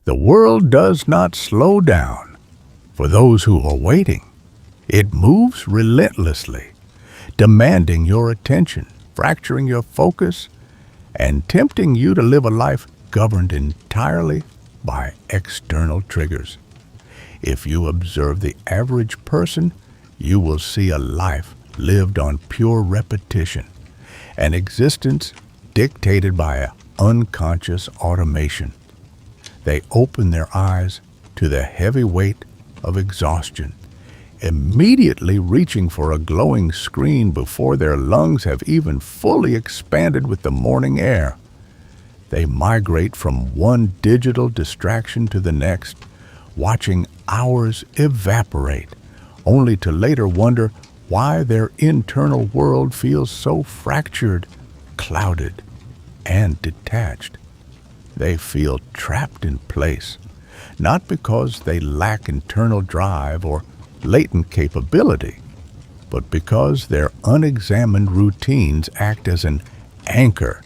The world does not slow down for those who are waiting. It moves relentlessly, demanding your attention, fracturing your focus, and tempting you to live a life governed entirely by external triggers. If you observe the average person, you will see a life lived on pure repetition, an existence dictated by an unconscious automation. They open their eyes to the heavy weight of exhaustion, immediately reaching for a glowing screen before their lungs have even fully expanded with the morning air. They migrate from one digital distraction to the next, watching hours evaporate, only to later wonder why their internal world feels so fractured, clouded, and detached. They feel trapped in place, not because they lack internal drive or latent capability, but because their unexamined routines act as an anchor,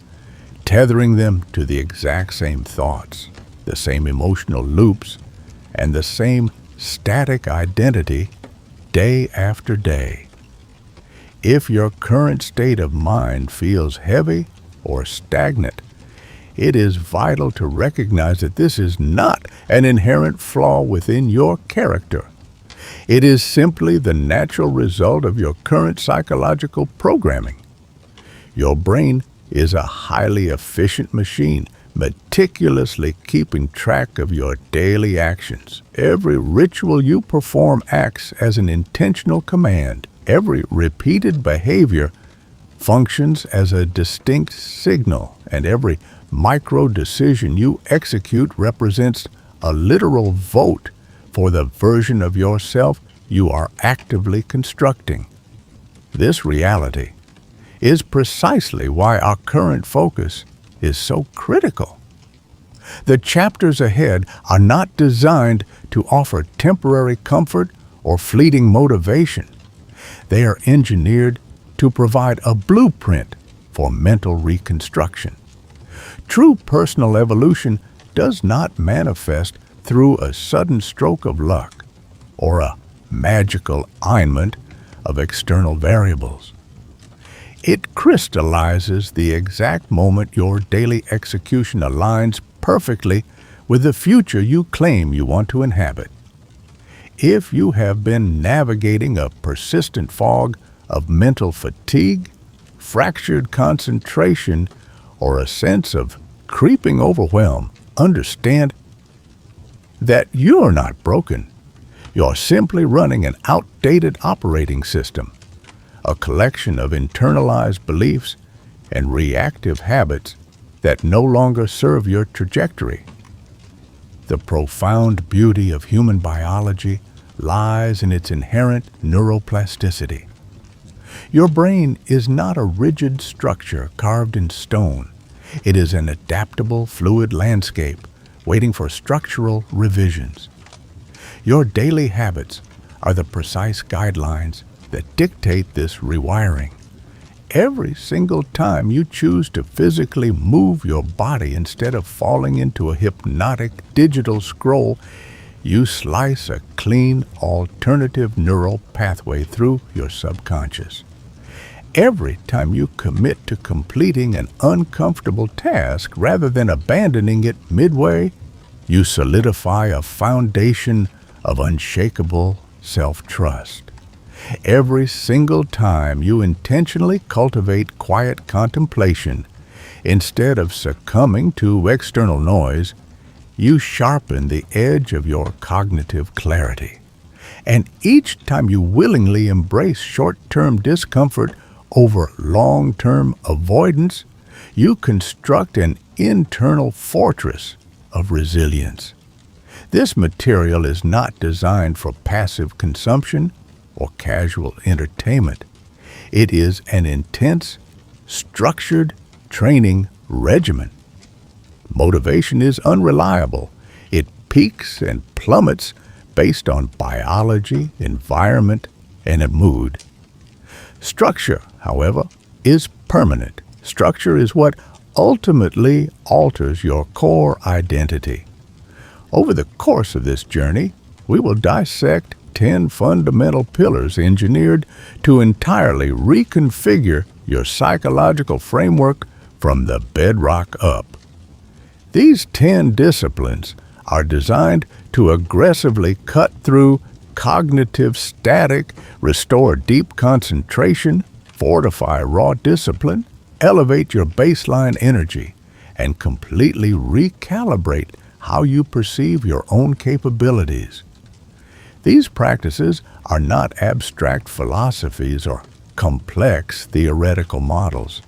tethering them to the exact same thoughts, the same emotional loops, and the same static identity day after day. If your current state of mind feels heavy or stagnant, it is vital to recognize that this is not an inherent flaw within your character. It is simply the natural result of your current psychological programming. Your brain is a highly efficient machine, meticulously keeping track of your daily actions. Every ritual you perform acts as an intentional command. Every repeated behavior functions as a distinct signal, and every micro-decision you execute represents a literal vote for the version of yourself you are actively constructing. This reality is precisely why our current focus is so critical. The chapters ahead are not designed to offer temporary comfort or fleeting motivation. They are engineered to provide a blueprint for mental reconstruction. True personal evolution does not manifest through a sudden stroke of luck or a magical alignment of external variables. It crystallizes the exact moment your daily execution aligns perfectly with the future you claim you want to inhabit. If you have been navigating a persistent fog of mental fatigue, fractured concentration, or a sense of creeping overwhelm, understand that you're not broken. You're simply running an outdated operating system, a collection of internalized beliefs and reactive habits that no longer serve your trajectory. The profound beauty of human biology lies in its inherent neuroplasticity. Your brain is not a rigid structure carved in stone. It is an adaptable, fluid landscape waiting for structural revisions. Your daily habits are the precise guidelines that dictate this rewiring. Every single time you choose to physically move your body instead of falling into a hypnotic digital scroll, you slice a clean, alternative neural pathway through your subconscious. Every time you commit to completing an uncomfortable task rather than abandoning it midway, you solidify a foundation of unshakable self-trust. Every single time you intentionally cultivate quiet contemplation, instead of succumbing to external noise, you sharpen the edge of your cognitive clarity. And each time you willingly embrace short-term discomfort over long-term avoidance, you construct an internal fortress of resilience. This material is not designed for passive consumption or casual entertainment. It is an intense, structured training regimen. Motivation is unreliable. It peaks and plummets based on biology, environment, and a mood. Structure, however, is permanent. Structure is what ultimately alters your core identity. Over the course of this journey, we will dissect 10 fundamental pillars engineered to entirely reconfigure your psychological framework from the bedrock up. These 10 disciplines are designed to aggressively cut through cognitive static, restore deep concentration, fortify raw discipline, elevate your baseline energy, and completely recalibrate how you perceive your own capabilities. These practices are not abstract philosophies or complex theoretical models.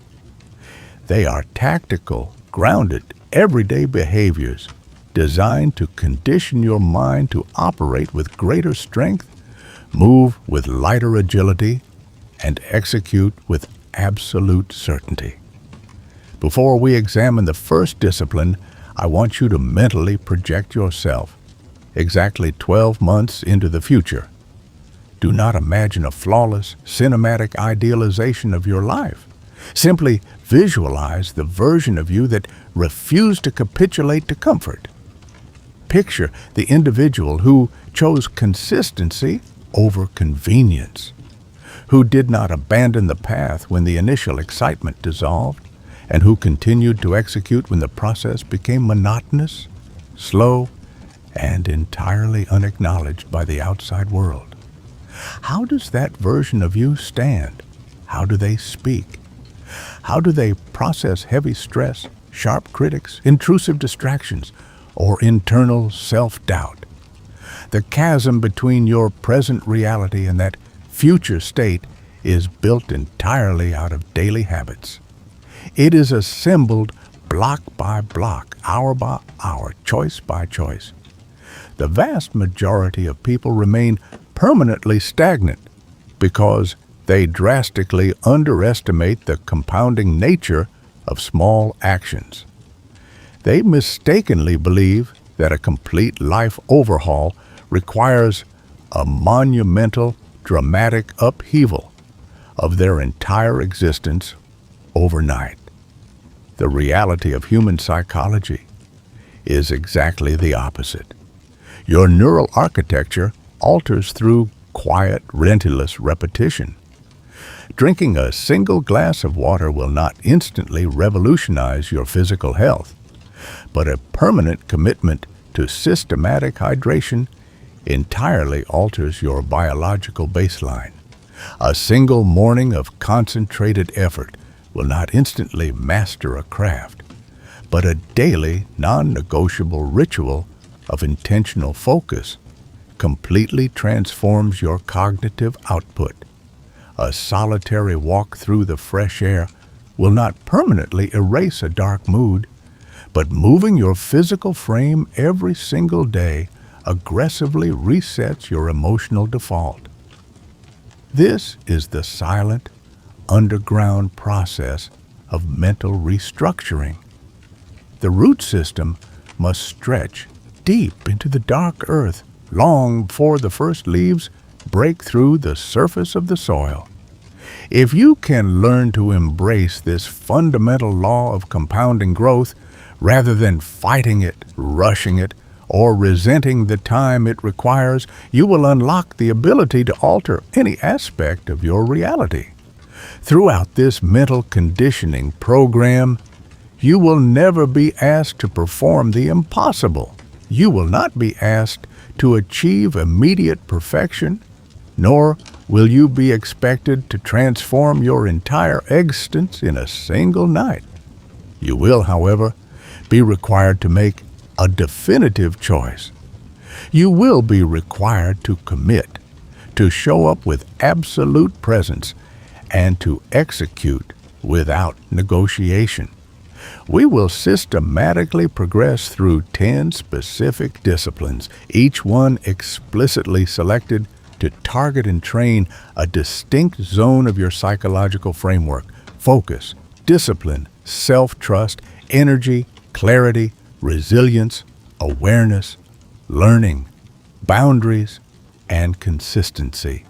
They are tactical, grounded, everyday behaviors designed to condition your mind to operate with greater strength, move with lighter agility, and execute with absolute certainty. Before we examine the first discipline, I want you to mentally project yourself exactly 12 months into the future. Do not imagine a flawless, cinematic idealization of your life. Simply visualize the version of you that refused to capitulate to comfort. Picture the individual who chose consistency over convenience, who did not abandon the path when the initial excitement dissolved, and who continued to execute when the process became monotonous, slow, and entirely unacknowledged by the outside world. How does that version of you stand? How do they speak? How do they process heavy stress, sharp critics, intrusive distractions, or internal self-doubt? The chasm between your present reality and that future state is built entirely out of daily habits. It is assembled block by block, hour by hour, choice by choice. The vast majority of people remain permanently stagnant because they drastically underestimate the compounding nature of small actions. They mistakenly believe that a complete life overhaul requires a monumental, dramatic upheaval of their entire existence overnight. The reality of human psychology is exactly the opposite. Your neural architecture alters through quiet, relentless repetition. Drinking a single glass of water will not instantly revolutionize your physical health, but a permanent commitment to systematic hydration entirely alters your biological baseline. A single morning of concentrated effort will not instantly master a craft, but a daily, non-negotiable ritual of intentional focus completely transforms your cognitive output. A solitary walk through the fresh air will not permanently erase a dark mood, but moving your physical frame every single day aggressively resets your emotional default. This is the silent, underground process of mental restructuring. The root system must stretch deep into the dark earth long before the first leaves break through the surface of the soil. If you can learn to embrace this fundamental law of compounding growth rather than fighting it, rushing it, or resenting the time it requires, you will unlock the ability to alter any aspect of your reality. Throughout this mental conditioning program, you will never be asked to perform the impossible. You will not be asked to achieve immediate perfection, nor will you be expected to transform your entire existence in a single night. You will, however, be required to make a definitive choice. You will be required to commit, to show up with absolute presence, and to execute without negotiation. We will systematically progress through 10 specific disciplines, each one explicitly selected to target and train a distinct zone of your psychological framework: focus, discipline, self-trust, energy, clarity, resilience, awareness, learning, boundaries, and consistency.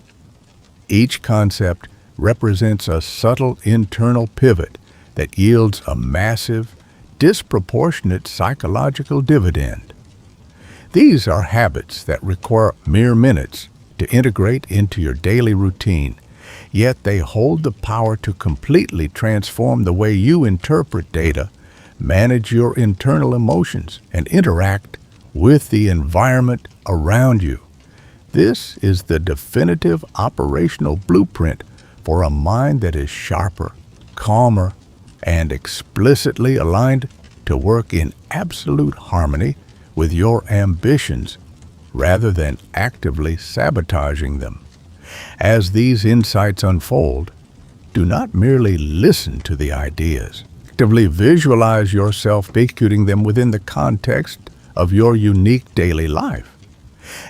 Each concept represents a subtle internal pivot that yields a massive, disproportionate psychological dividend. These are habits that require mere minutes to integrate into your daily routine, yet they hold the power to completely transform the way you interpret data, manage your internal emotions, and interact with the environment around you. This is the definitive operational blueprint for a mind that is sharper, calmer, and explicitly aligned to work in absolute harmony with your ambitions rather than actively sabotaging them. As these insights unfold, do not merely listen to the ideas. Actively visualize yourself executing them within the context of your unique daily life.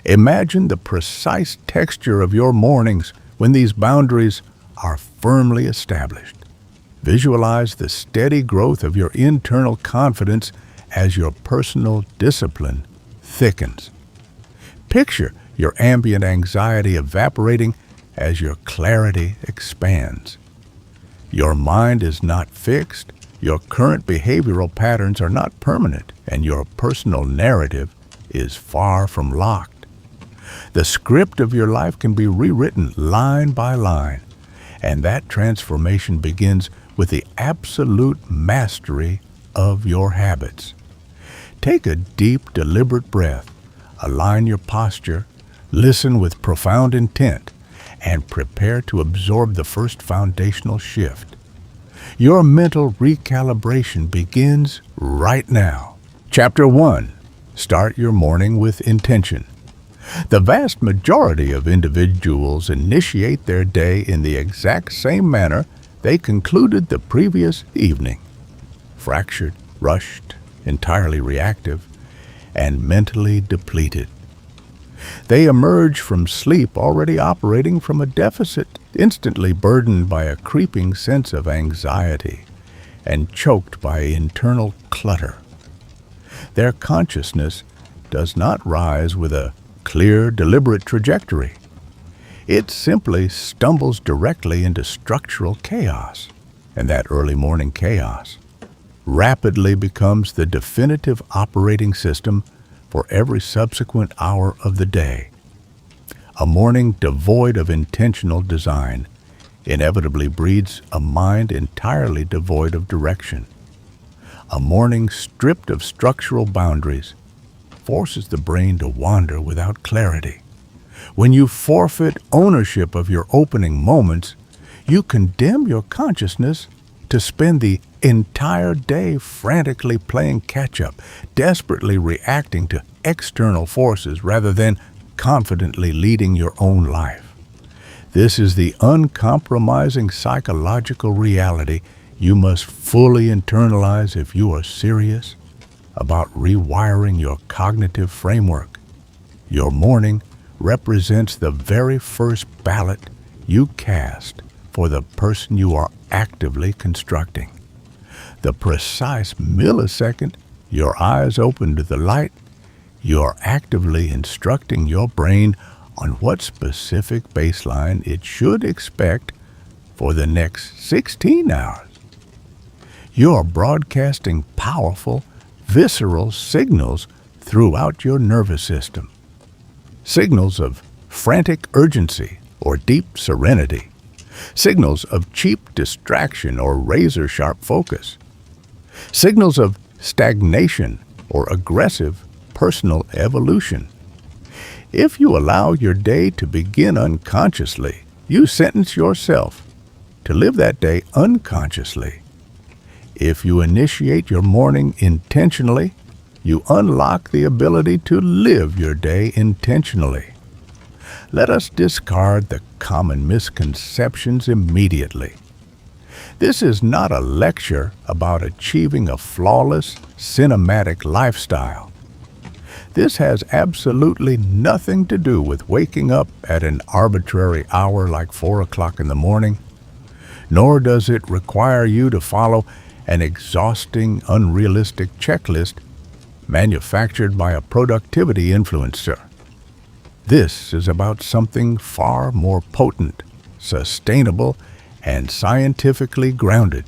Imagine the precise texture of your mornings when these boundaries are firmly established. Visualize the steady growth of your internal confidence as your personal discipline thickens. Picture your ambient anxiety evaporating as your clarity expands. Your mind is not fixed, your current behavioral patterns are not permanent, and your personal narrative is far from locked. The script of your life can be rewritten line by line, and that transformation begins with the absolute mastery of your habits. Take a deep, deliberate breath, align your posture, listen with profound intent, and prepare to absorb the first foundational shift. Your mental recalibration begins right now. Chapter 1. Start your morning with intention. The vast majority of individuals initiate their day in the exact same manner they concluded the previous evening. Fractured, rushed, entirely reactive, and mentally depleted. They emerge from sleep already operating from a deficit, instantly burdened by a creeping sense of anxiety and choked by internal clutter. Their consciousness does not rise with a clear, deliberate trajectory. It simply stumbles directly into structural chaos, and that early morning chaos rapidly becomes the definitive operating system for every subsequent hour of the day. A morning devoid of intentional design inevitably breeds a mind entirely devoid of direction. A morning stripped of structural boundaries forces the brain to wander without clarity. When you forfeit ownership of your opening moments, you condemn your consciousness to spend the entire day frantically playing catch-up, desperately reacting to external forces rather than confidently leading your own life. This is the uncompromising psychological reality you must fully internalize if you are serious about rewiring your cognitive framework. Your morning represents the very first ballot you cast for the person you are actively constructing. The precise millisecond your eyes open to the light, you are actively instructing your brain on what specific baseline it should expect for the next 16 hours. You are broadcasting powerful, visceral signals throughout your nervous system. Signals of frantic urgency or deep serenity. Signals of cheap distraction or razor-sharp focus. Signals of stagnation or aggressive personal evolution. If you allow your day to begin unconsciously, you sentence yourself to live that day unconsciously. If you initiate your morning intentionally, you unlock the ability to live your day intentionally. Let us discard the common misconceptions immediately. This is not a lecture about achieving a flawless, cinematic lifestyle. This has absolutely nothing to do with waking up at an arbitrary hour like 4 o'clock in the morning, nor does it require you to follow an exhausting, unrealistic checklist manufactured by a productivity influencer. This is about something far more potent, sustainable, and scientifically grounded.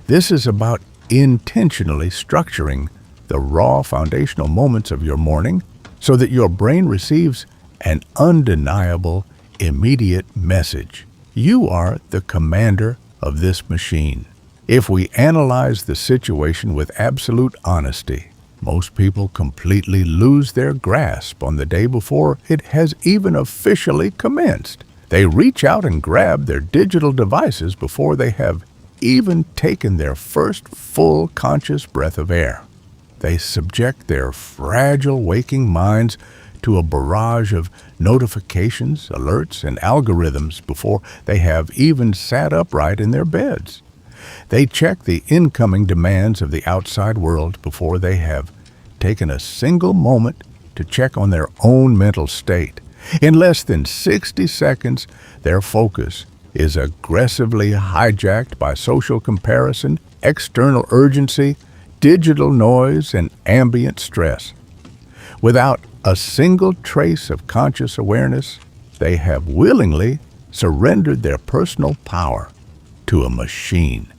This is about intentionally structuring the raw foundational moments of your morning so that your brain receives an undeniable, immediate message. You are the commander of this machine. If we analyze the situation with absolute honesty, most people completely lose their grasp on the day before it has even officially commenced. They reach out and grab their digital devices before they have even taken their first full conscious breath of air. They subject their fragile waking minds to a barrage of notifications, alerts, and algorithms before they have even sat upright in their beds. They check the incoming demands of the outside world before they have taken a single moment to check on their own mental state. In less than 60 seconds, their focus is aggressively hijacked by social comparison, external urgency, digital noise, and ambient stress. Without a single trace of conscious awareness, they have willingly surrendered their personal power to a machine.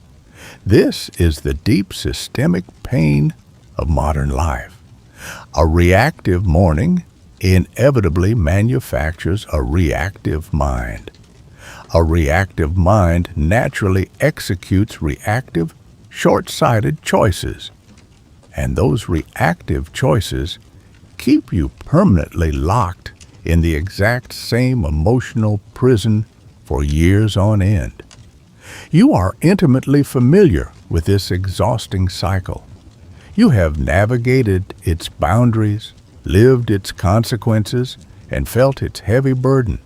This is the deep systemic pain of modern life. A reactive morning inevitably manufactures a reactive mind. A reactive mind naturally executes reactive, short-sighted choices. And those reactive choices keep you permanently locked in the exact same emotional prison for years on end. You are intimately familiar with this exhausting cycle. You have navigated its boundaries, lived its consequences, and felt its heavy burden.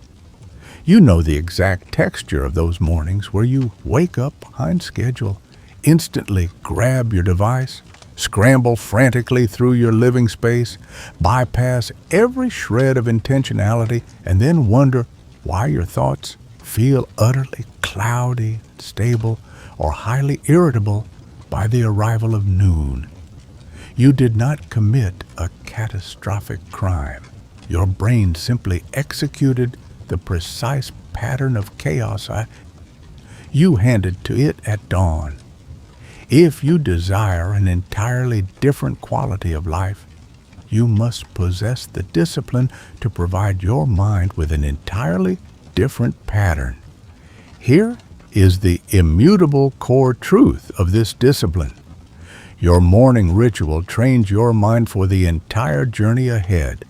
You know the exact texture of those mornings where you wake up behind schedule, instantly grab your device, scramble frantically through your living space, bypass every shred of intentionality, and then wonder why your thoughts feel utterly cloudy, stable, or highly irritable by the arrival of noon. You did not commit a catastrophic crime. Your brain simply executed the precise pattern of chaos you handed to it at dawn. If you desire an entirely different quality of life, you must possess the discipline to provide your mind with an entirely different pattern. Here is the immutable core truth of this discipline. Your morning ritual trains your mind for the entire journey ahead.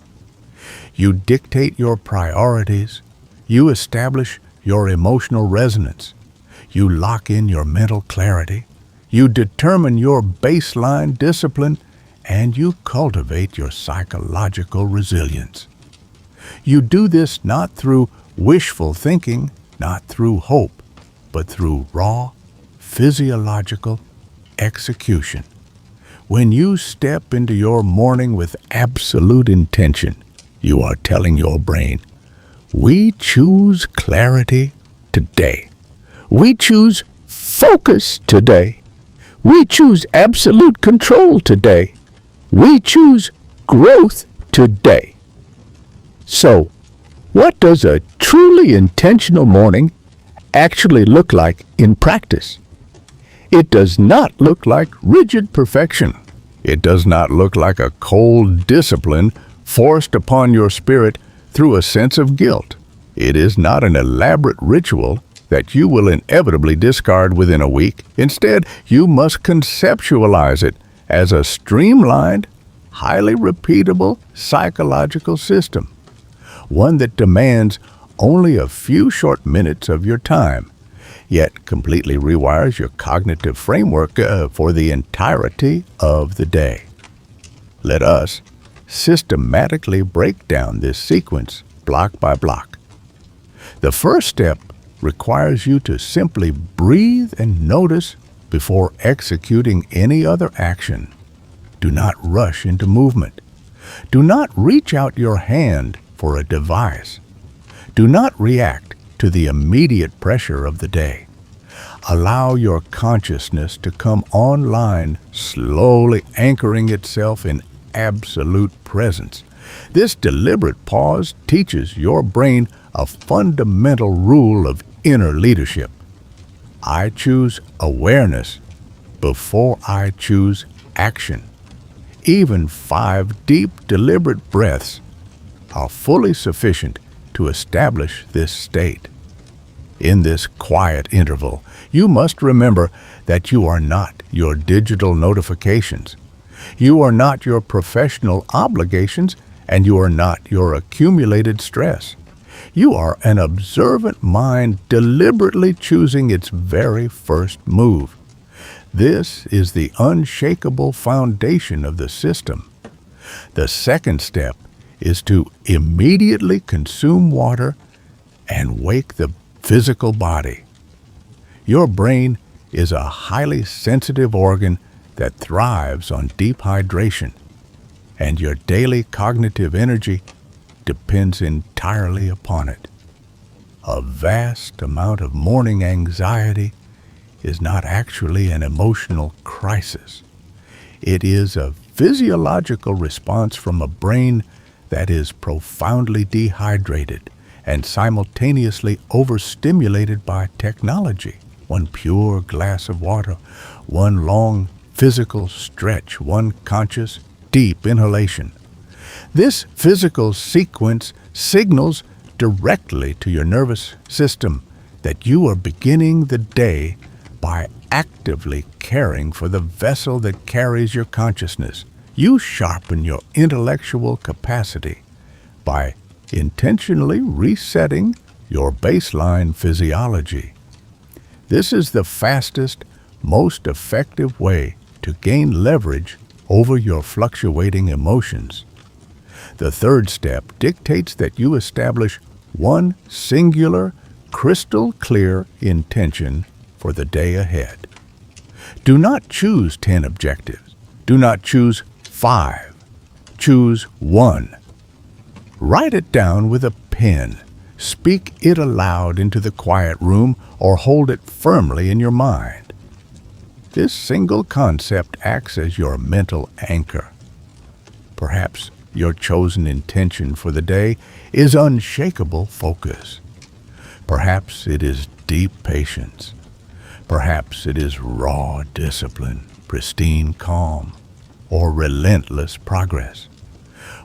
You dictate your priorities. You establish your emotional resonance. You lock in your mental clarity. You determine your baseline discipline, and you cultivate your psychological resilience. You do this not through wishful thinking, not through hope, but through raw, physiological execution. When you step into your morning with absolute intention, you are telling your brain, we choose clarity today. We choose focus today. We choose absolute control today. We choose growth today. So, what does a truly intentional morning actually look like in practice? It does not look like rigid perfection. It does not look like a cold discipline forced upon your spirit through a sense of guilt. It is not an elaborate ritual that you will inevitably discard within a week. Instead, you must conceptualize it as a streamlined, highly repeatable psychological system, one that demands only a few short minutes of your time, yet completely rewires your cognitive framework for the entirety of the day. Let us systematically break down this sequence block by block. The first step requires you to simply breathe and notice before executing any other action. Do not rush into movement. Do not reach out your hand for a device. Do not react to the immediate pressure of the day. Allow your consciousness to come online, slowly anchoring itself in absolute presence. This deliberate pause teaches your brain a fundamental rule of inner leadership. I choose awareness before I choose action. Even 5 deep, deliberate breaths are fully sufficient to establish this state. In this quiet interval, you must remember that you are not your digital notifications. You are not your professional obligations, and you are not your accumulated stress. You are an observant mind deliberately choosing its very first move. This is the unshakable foundation of the system. The second step is to immediately consume water and wake the physical body. Your brain is a highly sensitive organ that thrives on deep hydration, and your daily cognitive energy depends entirely upon it. A vast amount of morning anxiety is not actually an emotional crisis. It is a physiological response from a brain that is profoundly dehydrated and simultaneously overstimulated by technology. One pure glass of water, one long physical stretch, one conscious deep inhalation. This physical sequence signals directly to your nervous system that you are beginning the day by actively caring for the vessel that carries your consciousness. You sharpen your intellectual capacity by intentionally resetting your baseline physiology. This is the fastest, most effective way to gain leverage over your fluctuating emotions. The third step dictates that you establish one singular, crystal clear intention for the day ahead. Do not choose 10 objectives. Do not choose 5. Choose 1. Write it down with a pen. Speak it aloud into the quiet room or hold it firmly in your mind. This single concept acts as your mental anchor. Perhaps your chosen intention for the day is unshakable focus. Perhaps it is deep patience. Perhaps it is raw discipline, pristine calm, or relentless progress.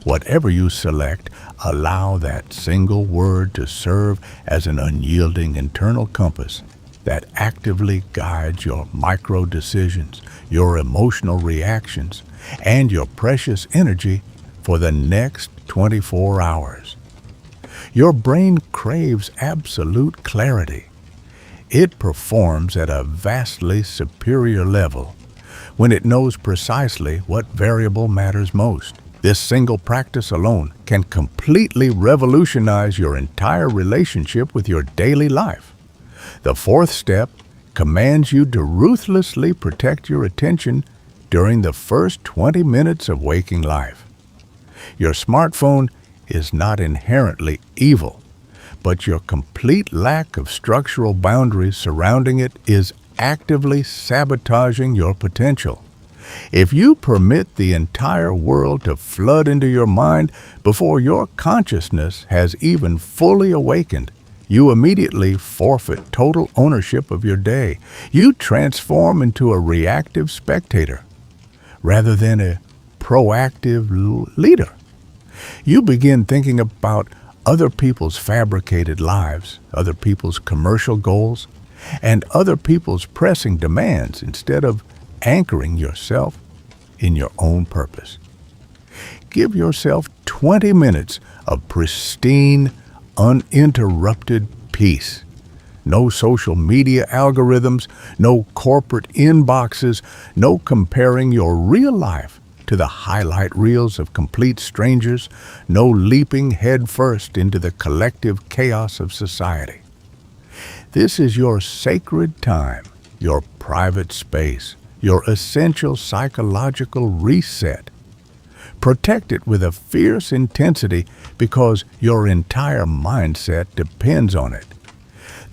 Whatever you select, allow that single word to serve as an unyielding internal compass that actively guides your micro decisions, your emotional reactions, and your precious energy for the next 24 hours. Your brain craves absolute clarity. It performs at a vastly superior level when it knows precisely what variable matters most. This single practice alone can completely revolutionize your entire relationship with your daily life. The fourth step commands you to ruthlessly protect your attention during the first 20 minutes of waking life. Your smartphone is not inherently evil, but your complete lack of structural boundaries surrounding it is actively sabotaging your potential. If you permit the entire world to flood into your mind before your consciousness has even fully awakened, you immediately forfeit total ownership of your day. You transform into a reactive spectator rather than a proactive leader. You begin thinking about other people's fabricated lives, other people's commercial goals, and other people's pressing demands instead of anchoring yourself in your own purpose. Give yourself 20 minutes of pristine, uninterrupted peace. No social media algorithms, no corporate inboxes, no comparing your real life to the highlight reels of complete strangers, no leaping headfirst into the collective chaos of society. This is your sacred time, your private space, your essential psychological reset. Protect it with a fierce intensity because your entire mindset depends on it.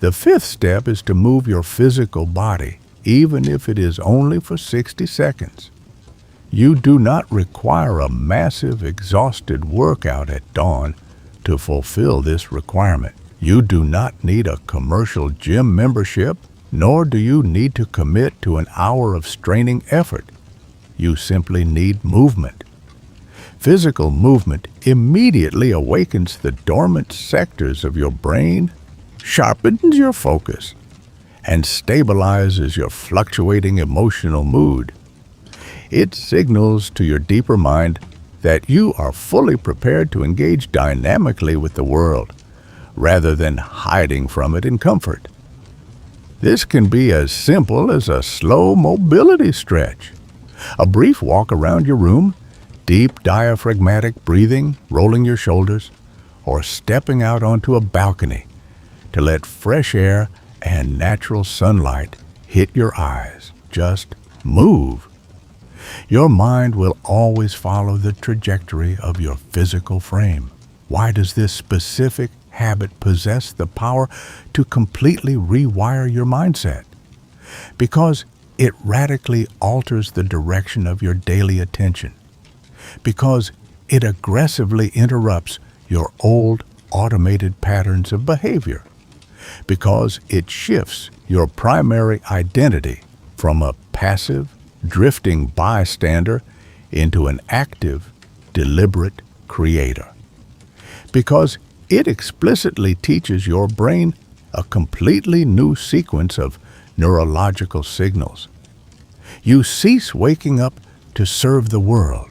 The fifth step is to move your physical body, even if it is only for 60 seconds. You do not require a massive, exhausted workout at dawn to fulfill this requirement. You do not need a commercial gym membership, nor do you need to commit to an hour of straining effort. You simply need movement. Physical movement immediately awakens the dormant sectors of your brain, sharpens your focus, and stabilizes your fluctuating emotional mood. It signals to your deeper mind that you are fully prepared to engage dynamically with the world, rather than hiding from it in comfort. This can be as simple as a slow mobility stretch, a brief walk around your room, deep diaphragmatic breathing, rolling your shoulders, or stepping out onto a balcony to let fresh air and natural sunlight hit your eyes. Just move. Your mind will always follow the trajectory of your physical frame. Why does this specific habit possess the power to completely rewire your mindset? Because it radically alters the direction of your daily attention. Because it aggressively interrupts your old automated patterns of behavior. Because it shifts your primary identity from a passive, drifting bystander into an active, deliberate creator. Because it explicitly teaches your brain a completely new sequence of neurological signals. You cease waking up to serve the world.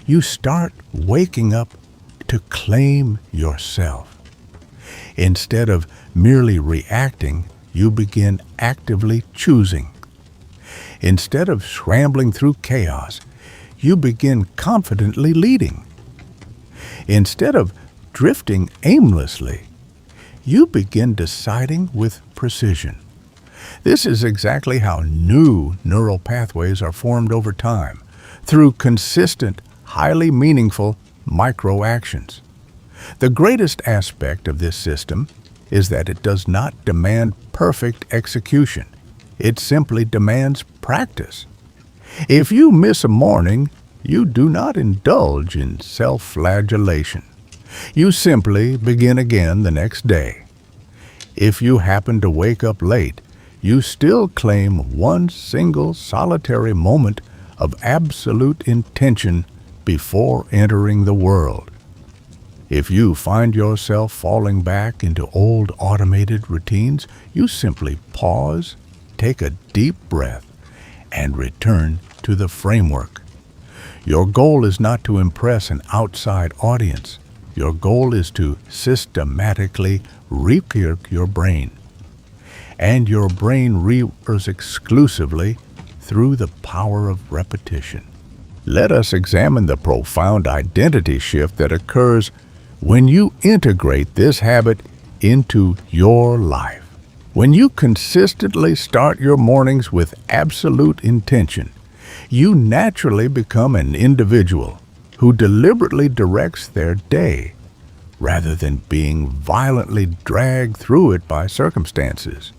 You start waking up to claim yourself. Instead of merely reacting, you begin actively choosing. Instead of scrambling through chaos, you begin confidently leading. Instead of drifting aimlessly, you begin deciding with precision. This is exactly how new neural pathways are formed over time, through consistent, highly meaningful micro-actions. The greatest aspect of this system is that it does not demand perfect execution. It simply demands practice. If you miss a morning, you do not indulge in self-flagellation. You simply begin again the next day. If you happen to wake up late, you still claim one single solitary moment of absolute intention before entering the world. If you find yourself falling back into old automated routines, you simply pause, take a deep breath, and return to the framework. Your goal is not to impress an outside audience. Your goal is to systematically re-kirk your brain. And your brain rewires exclusively through the power of repetition. Let us examine the profound identity shift that occurs when you integrate this habit into your life. When you consistently start your mornings with absolute intention, you naturally become an individual who deliberately directs their day rather than being violently dragged through it by circumstances.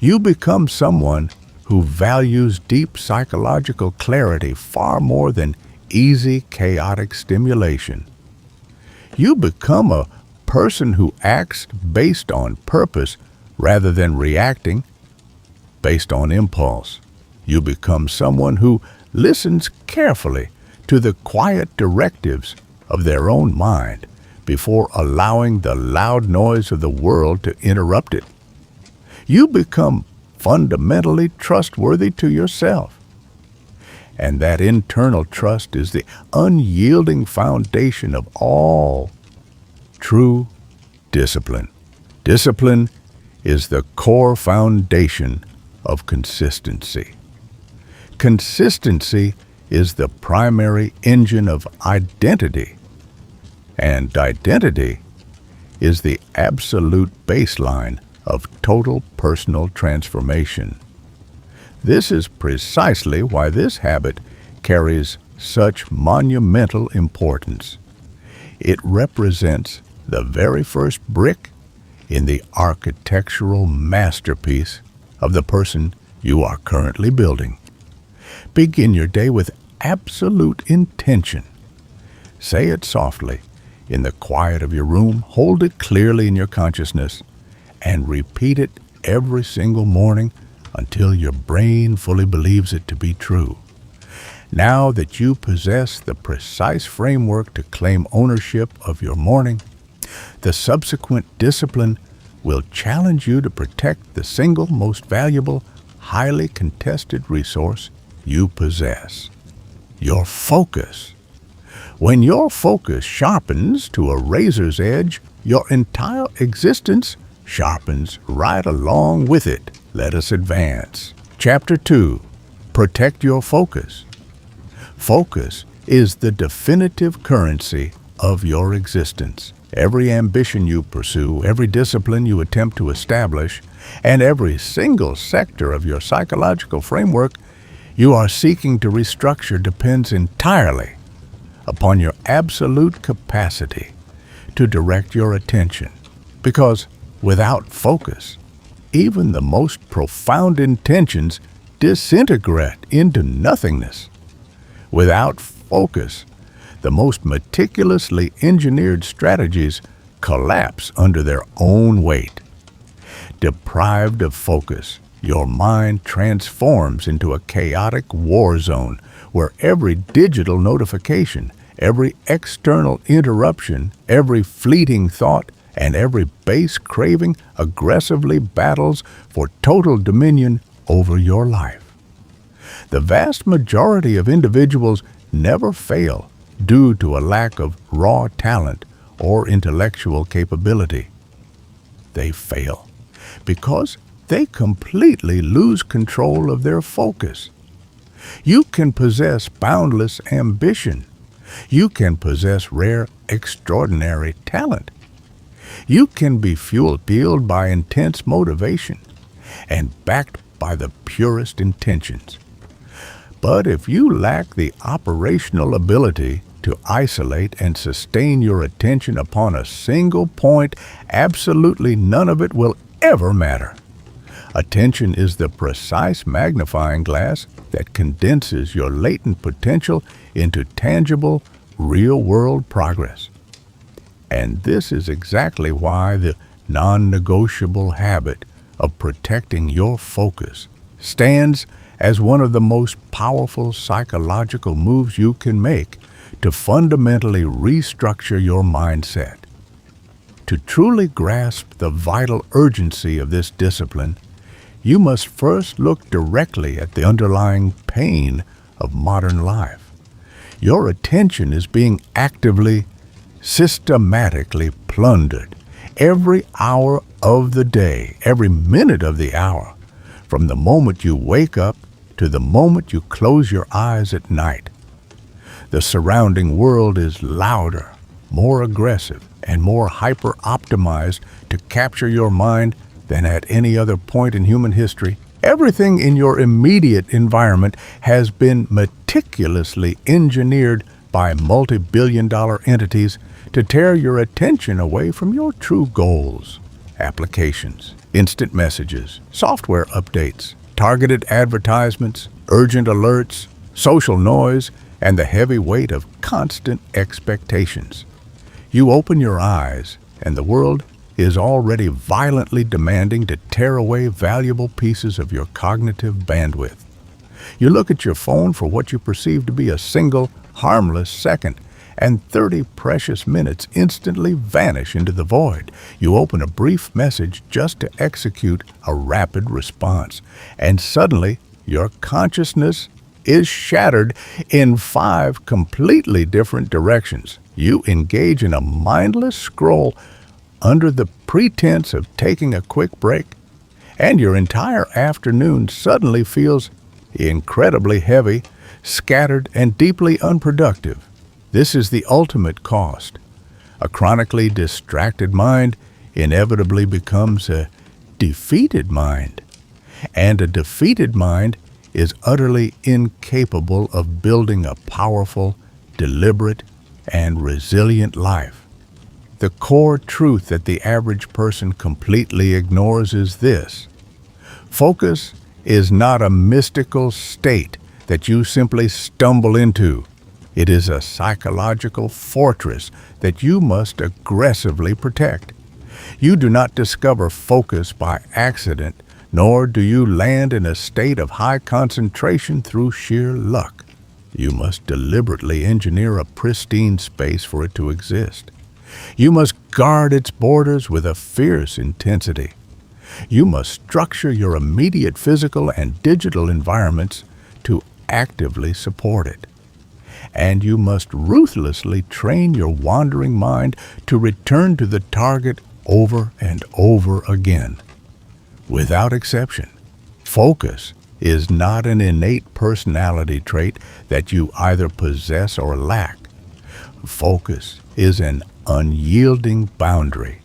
You become someone who values deep psychological clarity far more than easy, chaotic stimulation. You become a person who acts based on purpose rather than reacting based on impulse. You become someone who listens carefully to the quiet directives of their own mind before allowing the loud noise of the world to interrupt it. You become fundamentally trustworthy to yourself. And that internal trust is the unyielding foundation of all true discipline. Discipline is the core foundation of consistency. Consistency is the primary engine of identity, and identity is the absolute baseline of total personal transformation. This is precisely why this habit carries such monumental importance. It represents the very first brick in the architectural masterpiece of the person you are currently building. Begin your day with absolute intention. Say it softly in the quiet of your room, hold it clearly in your consciousness, and repeat it every single morning until your brain fully believes it to be true. Now that you possess the precise framework to claim ownership of your morning, the subsequent discipline will challenge you to protect the single most valuable, highly contested resource you possess: your focus. When your focus sharpens to a razor's edge, your entire existence sharpens right along with it. Let us advance. Chapter 2. Protect your focus. Focus is the definitive currency of your existence. Every ambition you pursue, every discipline you attempt to establish, and every single sector of your psychological framework you are seeking to restructure depends entirely upon your absolute capacity to direct your attention. Because without focus, even the most profound intentions disintegrate into nothingness. Without focus, the most meticulously engineered strategies collapse under their own weight. Deprived of focus, your mind transforms into a chaotic war zone where every digital notification, every external interruption, every fleeting thought, and every base craving aggressively battles for total dominion over your life. The vast majority of individuals never fail due to a lack of raw talent or intellectual capability. They fail because they completely lose control of their focus. You can possess boundless ambition. You can possess rare, extraordinary talent. You can be fueled by intense motivation and backed by the purest intentions. But if you lack the operational ability to isolate and sustain your attention upon a single point, absolutely none of it will ever matter. Attention is the precise magnifying glass that condenses your latent potential into tangible, real-world progress. And this is exactly why the non-negotiable habit of protecting your focus stands as one of the most powerful psychological moves you can make to fundamentally restructure your mindset. To truly grasp the vital urgency of this discipline, you must first look directly at the underlying pain of modern life. Your attention is being actively, systematically plundered every hour of the day, every minute of the hour, from the moment you wake up to the moment you close your eyes at night. The surrounding world is louder, more aggressive, and more hyper-optimized to capture your mind than at any other point in human history. Everything in your immediate environment has been meticulously engineered by multi-billion-dollar entities to tear your attention away from your true goals. Applications, instant messages, software updates, targeted advertisements, urgent alerts, social noise, and the heavy weight of constant expectations. You open your eyes, and the world is already violently demanding to tear away valuable pieces of your cognitive bandwidth. You look at your phone for what you perceive to be a single, harmless second, and 30 precious minutes instantly vanish into the void. You open a brief message just to execute a rapid response, and suddenly your consciousness is shattered in 5 completely different directions. You engage in a mindless scroll under the pretense of taking a quick break, and your entire afternoon suddenly feels incredibly heavy, scattered, and deeply unproductive. This is the ultimate cost. A chronically distracted mind inevitably becomes a defeated mind, and a defeated mind is utterly incapable of building a powerful, deliberate, and resilient life. The core truth that the average person completely ignores is this: focus is not a mystical state that you simply stumble into. It is a psychological fortress that you must aggressively protect. You do not discover focus by accident, nor do you land in a state of high concentration through sheer luck. You must deliberately engineer a pristine space for it to exist. You must guard its borders with a fierce intensity. You must structure your immediate physical and digital environments to actively support it. And you must ruthlessly train your wandering mind to return to the target over and over again. Without exception, focus is not an innate personality trait that you either possess or lack. Focus is an unyielding boundary.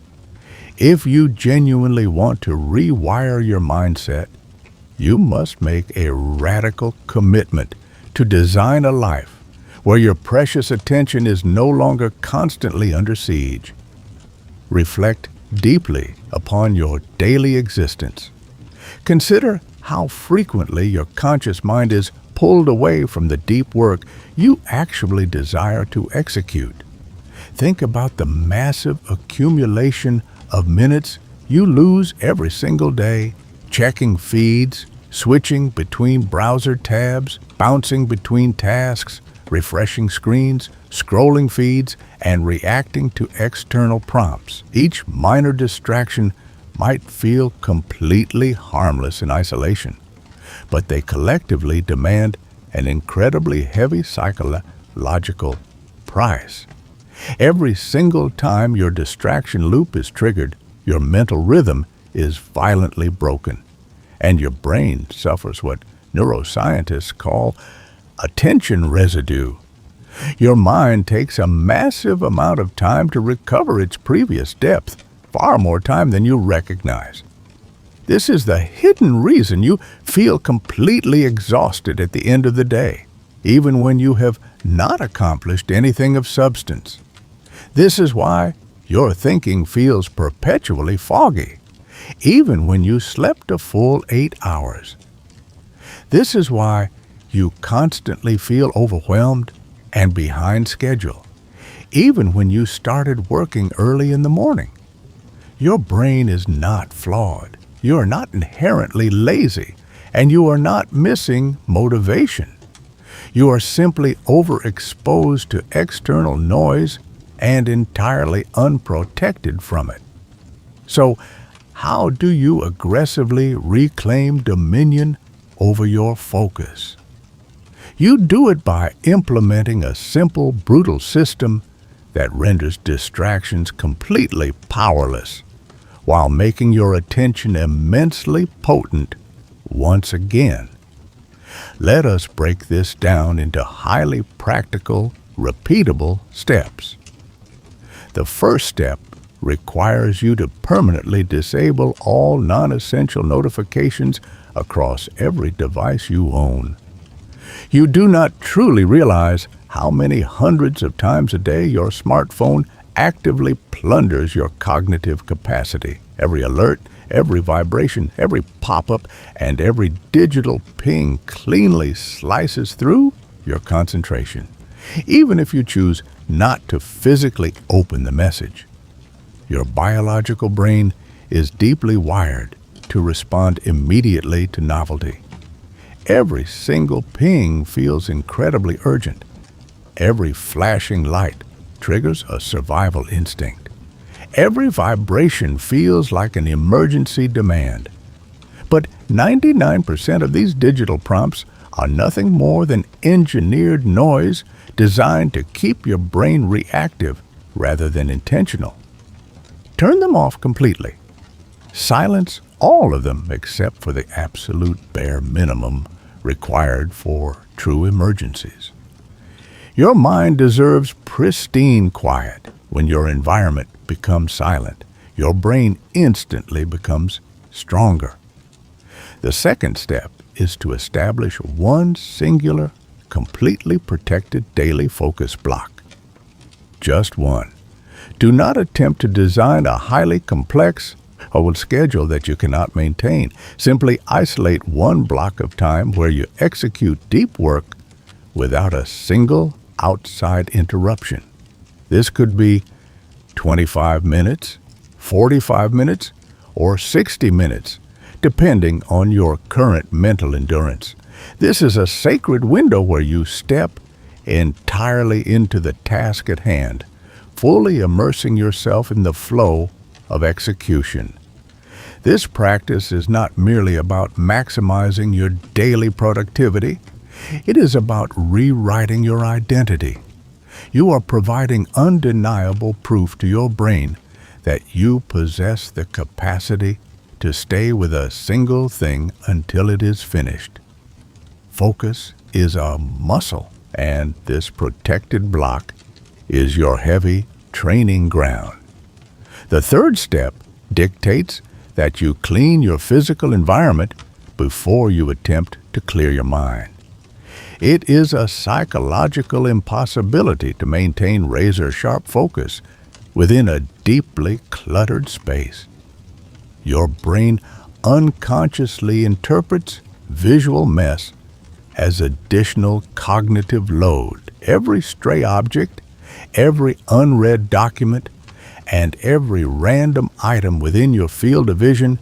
If you genuinely want to rewire your mindset, you must make a radical commitment to design a life where your precious attention is no longer constantly under siege. Reflect deeply upon your daily existence. Consider how frequently your conscious mind is pulled away from the deep work you actually desire to execute. Think about the massive accumulation of minutes you lose every single day, checking feeds, switching between browser tabs, bouncing between tasks, refreshing screens, scrolling feeds, and reacting to external prompts. Each minor distraction might feel completely harmless in isolation, but they collectively demand an incredibly heavy psychological price. Every single time your distraction loop is triggered, your mental rhythm is violently broken, and your brain suffers what neuroscientists call attention residue. Your mind takes a massive amount of time to recover its previous depth, far more time than you recognize. This is the hidden reason you feel completely exhausted at the end of the day, even when you have not accomplished anything of substance. This is why your thinking feels perpetually foggy, even when you slept a full 8 hours. This is why you constantly feel overwhelmed and behind schedule, even when you started working early in the morning. Your brain is not flawed. You are not inherently lazy, and you are not missing motivation. You are simply overexposed to external noise and entirely unprotected from it. So, how do you aggressively reclaim dominion over your focus? You do it by implementing a simple, brutal system that renders distractions completely powerless, while making your attention immensely potent once again. Let us break this down into highly practical, repeatable steps. The first step requires you to permanently disable all non-essential notifications across every device you own. You do not truly realize how many hundreds of times a day your smartphone actively plunders your cognitive capacity. Every alert, every vibration, every pop-up, and every digital ping cleanly slices through your concentration, even if you choose not to physically open the message. Your biological brain is deeply wired to respond immediately to novelty. Every single ping feels incredibly urgent. Every flashing light triggers a survival instinct. Every vibration feels like an emergency demand. But 99% of these digital prompts are nothing more than engineered noise designed to keep your brain reactive rather than intentional. Turn them off completely. Silence all of them except for the absolute bare minimum required for true emergencies. Your mind deserves pristine quiet. When your environment becomes silent, your brain instantly becomes stronger. The second step is to establish one singular, completely protected daily focus block. Just one. Do not attempt to design a highly complex or schedule that you cannot maintain. Simply isolate one block of time where you execute deep work without a single outside interruption. This could be 25 minutes, 45 minutes, or 60 minutes, depending on your current mental endurance. This is a sacred window where you step entirely into the task at hand, fully immersing yourself in the flow of execution. This practice is not merely about maximizing your daily productivity, it is about rewriting your identity. You are providing undeniable proof to your brain that you possess the capacity to stay with a single thing until it is finished. Focus is a muscle, and this protected block is your heavy training ground. The third step dictates that you clean your physical environment before you attempt to clear your mind. It is a psychological impossibility to maintain razor-sharp focus within a deeply cluttered space. Your brain unconsciously interprets visual mess as additional cognitive load. Every stray object, every unread document, and every random item within your field of vision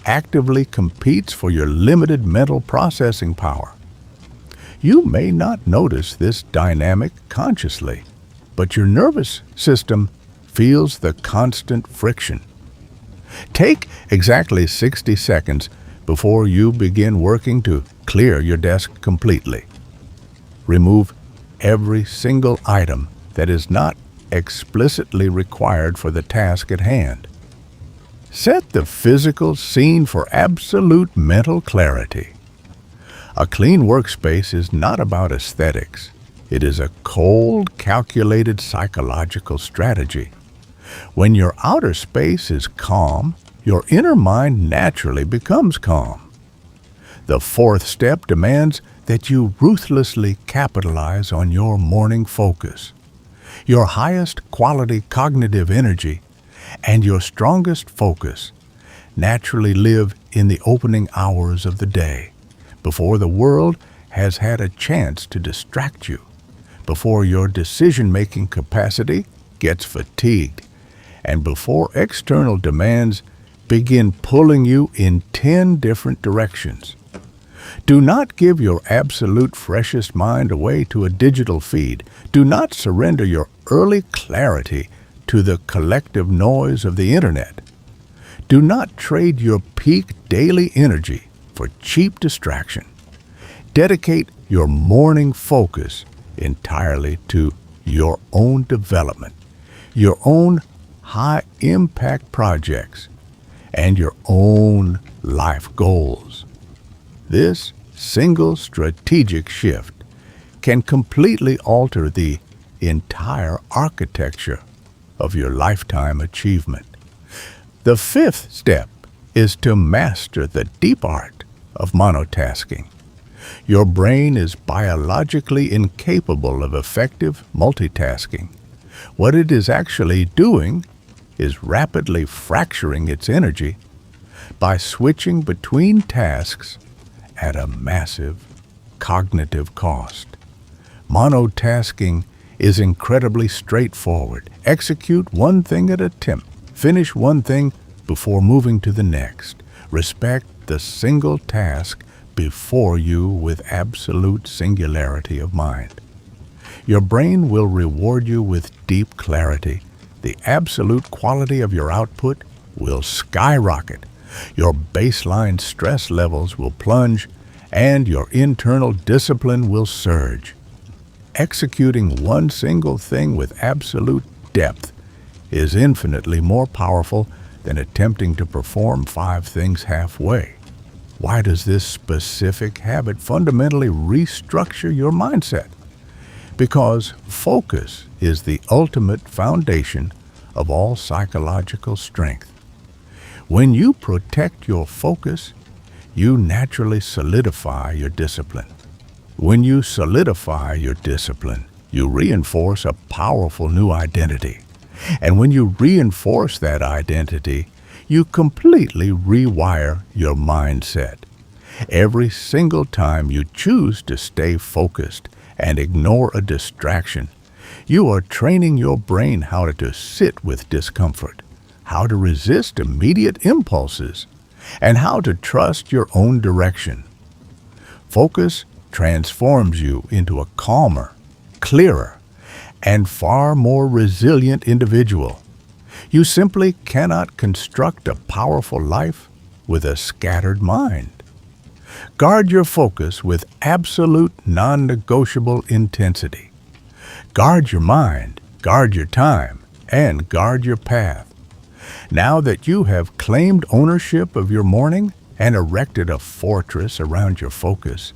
actively competes for your limited mental processing power. You may not notice this dynamic consciously, but your nervous system feels the constant friction. Take exactly 60 seconds before you begin working to clear your desk completely. Remove every single item that is not explicitly required for the task at hand. Set the physical scene for absolute mental clarity. A clean workspace is not about aesthetics. It is a cold, calculated psychological strategy. When your outer space is calm, your inner mind naturally becomes calm. The fourth step demands that you ruthlessly capitalize on your morning focus. Your highest quality cognitive energy and your strongest focus naturally live in the opening hours of the day, before the world has had a chance to distract you, before your decision-making capacity gets fatigued, and before external demands begin pulling you in 10 different directions. Do not give your absolute freshest mind away to a digital feed. Do not surrender your early clarity to the collective noise of the internet. Do not trade your peak daily energy for cheap distraction. Dedicate your morning focus entirely to your own development, your own high-impact projects, and your own life goals. This single strategic shift can completely alter the entire architecture of your lifetime achievement. The fifth step is to master the deep art of monotasking. Your brain is biologically incapable of effective multitasking. What it is actually doing is rapidly fracturing its energy by switching between tasks at a massive cognitive cost. Monotasking is incredibly straightforward. Execute one thing at a time. Finish one thing before moving to the next. Respect the single task before you with absolute singularity of mind. Your brain will reward you with deep clarity. The absolute quality of your output will skyrocket. Your baseline stress levels will plunge, and your internal discipline will surge. Executing one single thing with absolute depth is infinitely more powerful than attempting to perform 5 things halfway. Why does this specific habit fundamentally restructure your mindset? Because focus is the ultimate foundation of all psychological strength. When you protect your focus, you naturally solidify your discipline. When you solidify your discipline, you reinforce a powerful new identity. And when you reinforce that identity, you completely rewire your mindset. Every single time you choose to stay focused and ignore a distraction, you are training your brain how to sit with discomfort, how to resist immediate impulses, and how to trust your own direction. Focus transforms you into a calmer, clearer, and far more resilient individual. You simply cannot construct a powerful life with a scattered mind. Guard your focus with absolute non-negotiable intensity. Guard your mind, guard your time, and guard your path. Now that you have claimed ownership of your morning and erected a fortress around your focus,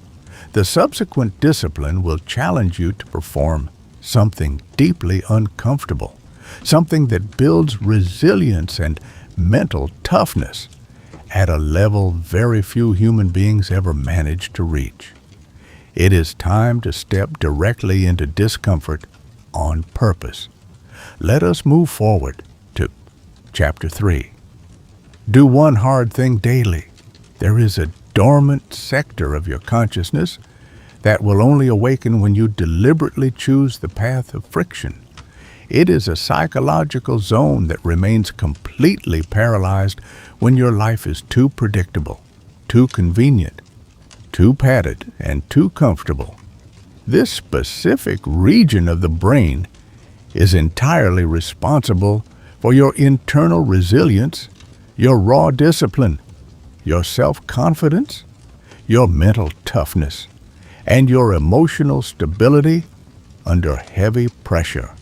the subsequent discipline will challenge you to perform something deeply uncomfortable, something that builds resilience and mental toughness at a level very few human beings ever manage to reach. It is time to step directly into discomfort on purpose. Let us move forward to Chapter 3. Do one hard thing daily. There is a dormant sector of your consciousness that will only awaken when you deliberately choose the path of friction. It is a psychological zone that remains completely paralyzed when your life is too predictable, too convenient, too padded, and too comfortable. This specific region of the brain is entirely responsible for your internal resilience, your raw discipline, your self-confidence, your mental toughness, and your emotional stability under heavy pressure.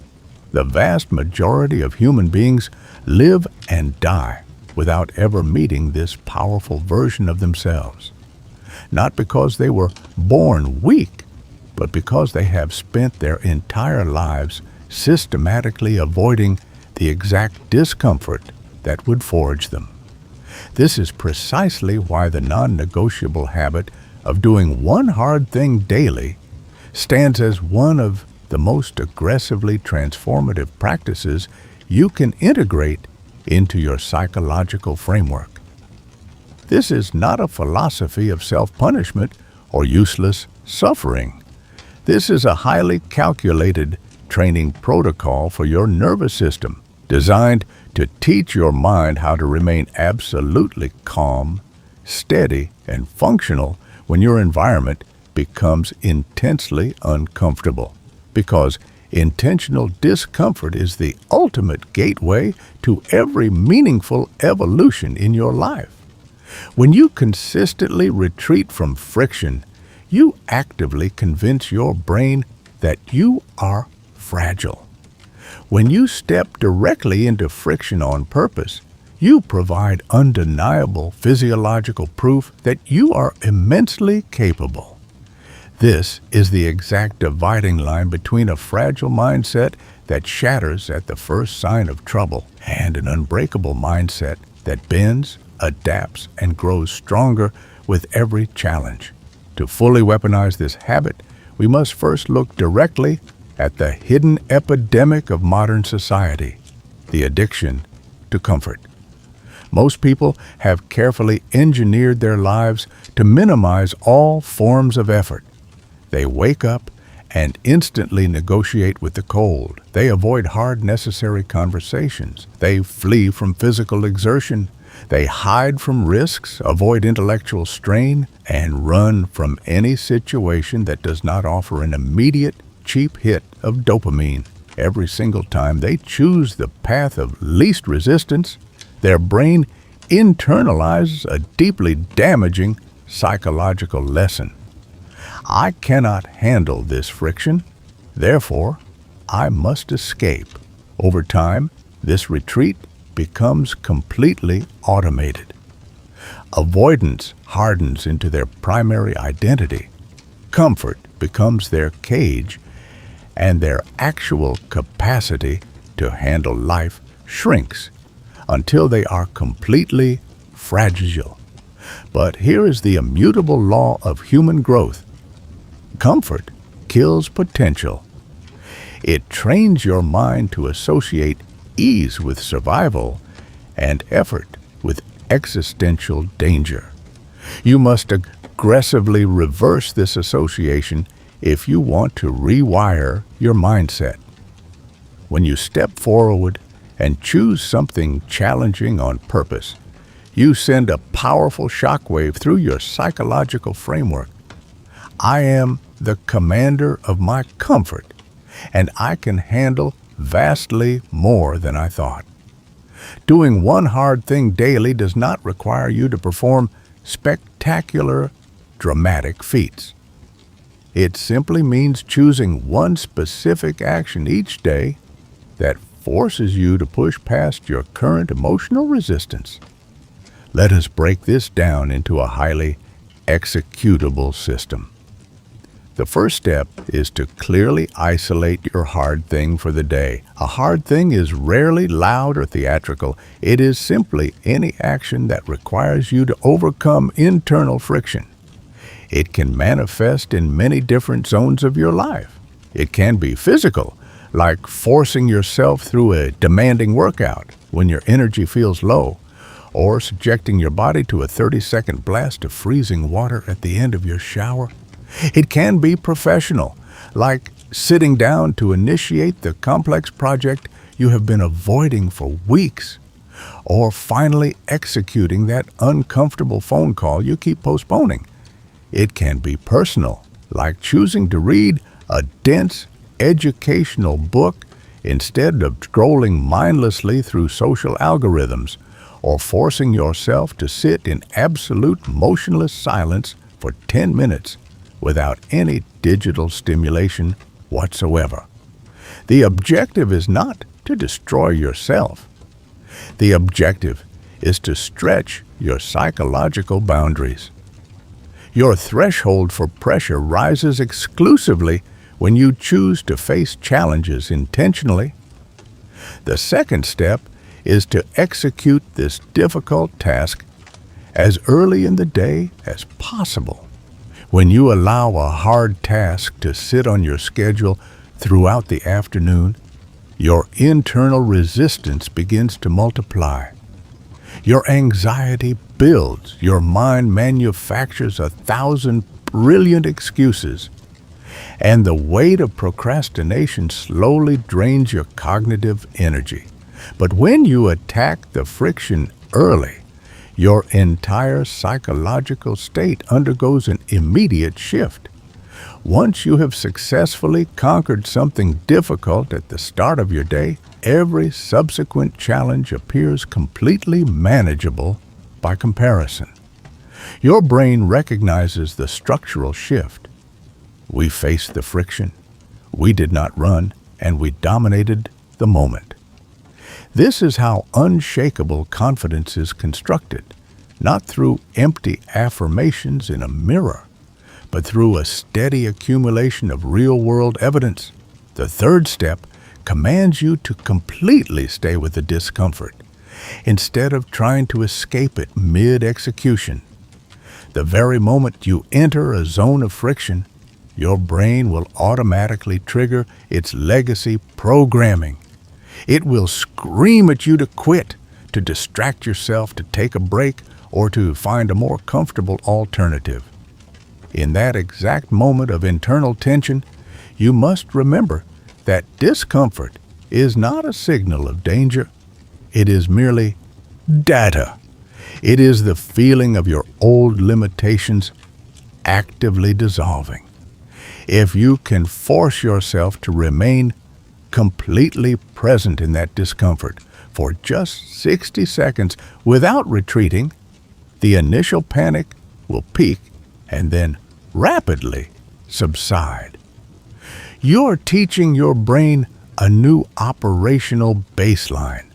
The vast majority of human beings live and die without ever meeting this powerful version of themselves. Not because they were born weak, but because they have spent their entire lives systematically avoiding the exact discomfort that would forge them. This is precisely why the non-negotiable habit of doing one hard thing daily stands as one of the most aggressively transformative practices you can integrate into your psychological framework. This is not a philosophy of self-punishment or useless suffering. This is a highly calculated training protocol for your nervous system, designed to teach your mind how to remain absolutely calm, steady, and functional when your environment becomes intensely uncomfortable. Because intentional discomfort is the ultimate gateway to every meaningful evolution in your life. When you consistently retreat from friction, you actively convince your brain that you are fragile. When you step directly into friction on purpose, you provide undeniable physiological proof that you are immensely capable. This is the exact dividing line between a fragile mindset that shatters at the first sign of trouble and an unbreakable mindset that bends, adapts, and grows stronger with every challenge. To fully weaponize this habit, we must first look directly at the hidden epidemic of modern society, the addiction to comfort. Most people have carefully engineered their lives to minimize all forms of effort. They wake up and instantly negotiate with the cold. They avoid hard, necessary conversations. They flee from physical exertion. They hide from risks, avoid intellectual strain, and run from any situation that does not offer an immediate, cheap hit of dopamine. Every single time they choose the path of least resistance, their brain internalizes a deeply damaging psychological lesson. I cannot handle this friction, therefore I must escape. Over time, this retreat becomes completely automated. Avoidance hardens into their primary identity. Comfort becomes their cage, and their actual capacity to handle life shrinks until they are completely fragile. But here is the immutable law of human growth. Comfort kills potential. It trains your mind to associate ease with survival and effort with existential danger. You must aggressively reverse this association if you want to rewire your mindset. When you step forward and choose something challenging on purpose, you send a powerful shockwave through your psychological framework. I am the commander of my comfort, and I can handle vastly more than I thought. Doing one hard thing daily does not require you to perform spectacular, dramatic feats. It simply means choosing one specific action each day that forces you to push past your current emotional resistance. Let us break this down into a highly executable system. The first step is to clearly isolate your hard thing for the day. A hard thing is rarely loud or theatrical. It is simply any action that requires you to overcome internal friction. It can manifest in many different zones of your life. It can be physical, like forcing yourself through a demanding workout when your energy feels low, or subjecting your body to a 30-second blast of freezing water at the end of your shower. It can be professional, like sitting down to initiate the complex project you have been avoiding for weeks, or finally executing that uncomfortable phone call you keep postponing. It can be personal, like choosing to read a dense, educational book instead of scrolling mindlessly through social algorithms, or forcing yourself to sit in absolute motionless silence for 10 minutes without any digital stimulation whatsoever. The objective is not to destroy yourself. The objective is to stretch your psychological boundaries. Your threshold for pressure rises exclusively when you choose to face challenges intentionally. The second step is to execute this difficult task as early in the day as possible. When you allow a hard task to sit on your schedule throughout the afternoon, your internal resistance begins to multiply. Your anxiety builds. Your mind manufactures 1,000 brilliant excuses. And the weight of procrastination slowly drains your cognitive energy. But when you attack the friction early, your entire psychological state undergoes an immediate shift. Once you have successfully conquered something difficult at the start of your day, every subsequent challenge appears completely manageable by comparison. Your brain recognizes the structural shift. We faced the friction, we did not run, and we dominated the moment. This is how unshakable confidence is constructed, not through empty affirmations in a mirror, but through a steady accumulation of real-world evidence. The third step commands you to completely stay with the discomfort, instead of trying to escape it mid-execution. The very moment you enter a zone of friction, your brain will automatically trigger its legacy programming. It will scream at you to quit, to distract yourself, to take a break, or to find a more comfortable alternative. In that exact moment of internal tension, you must remember that discomfort is not a signal of danger. It is merely data. It is the feeling of your old limitations actively dissolving. If you can force yourself to remain completely present in that discomfort for just 60 seconds without retreating, the initial panic will peak and then rapidly subside. You're teaching your brain a new operational baseline.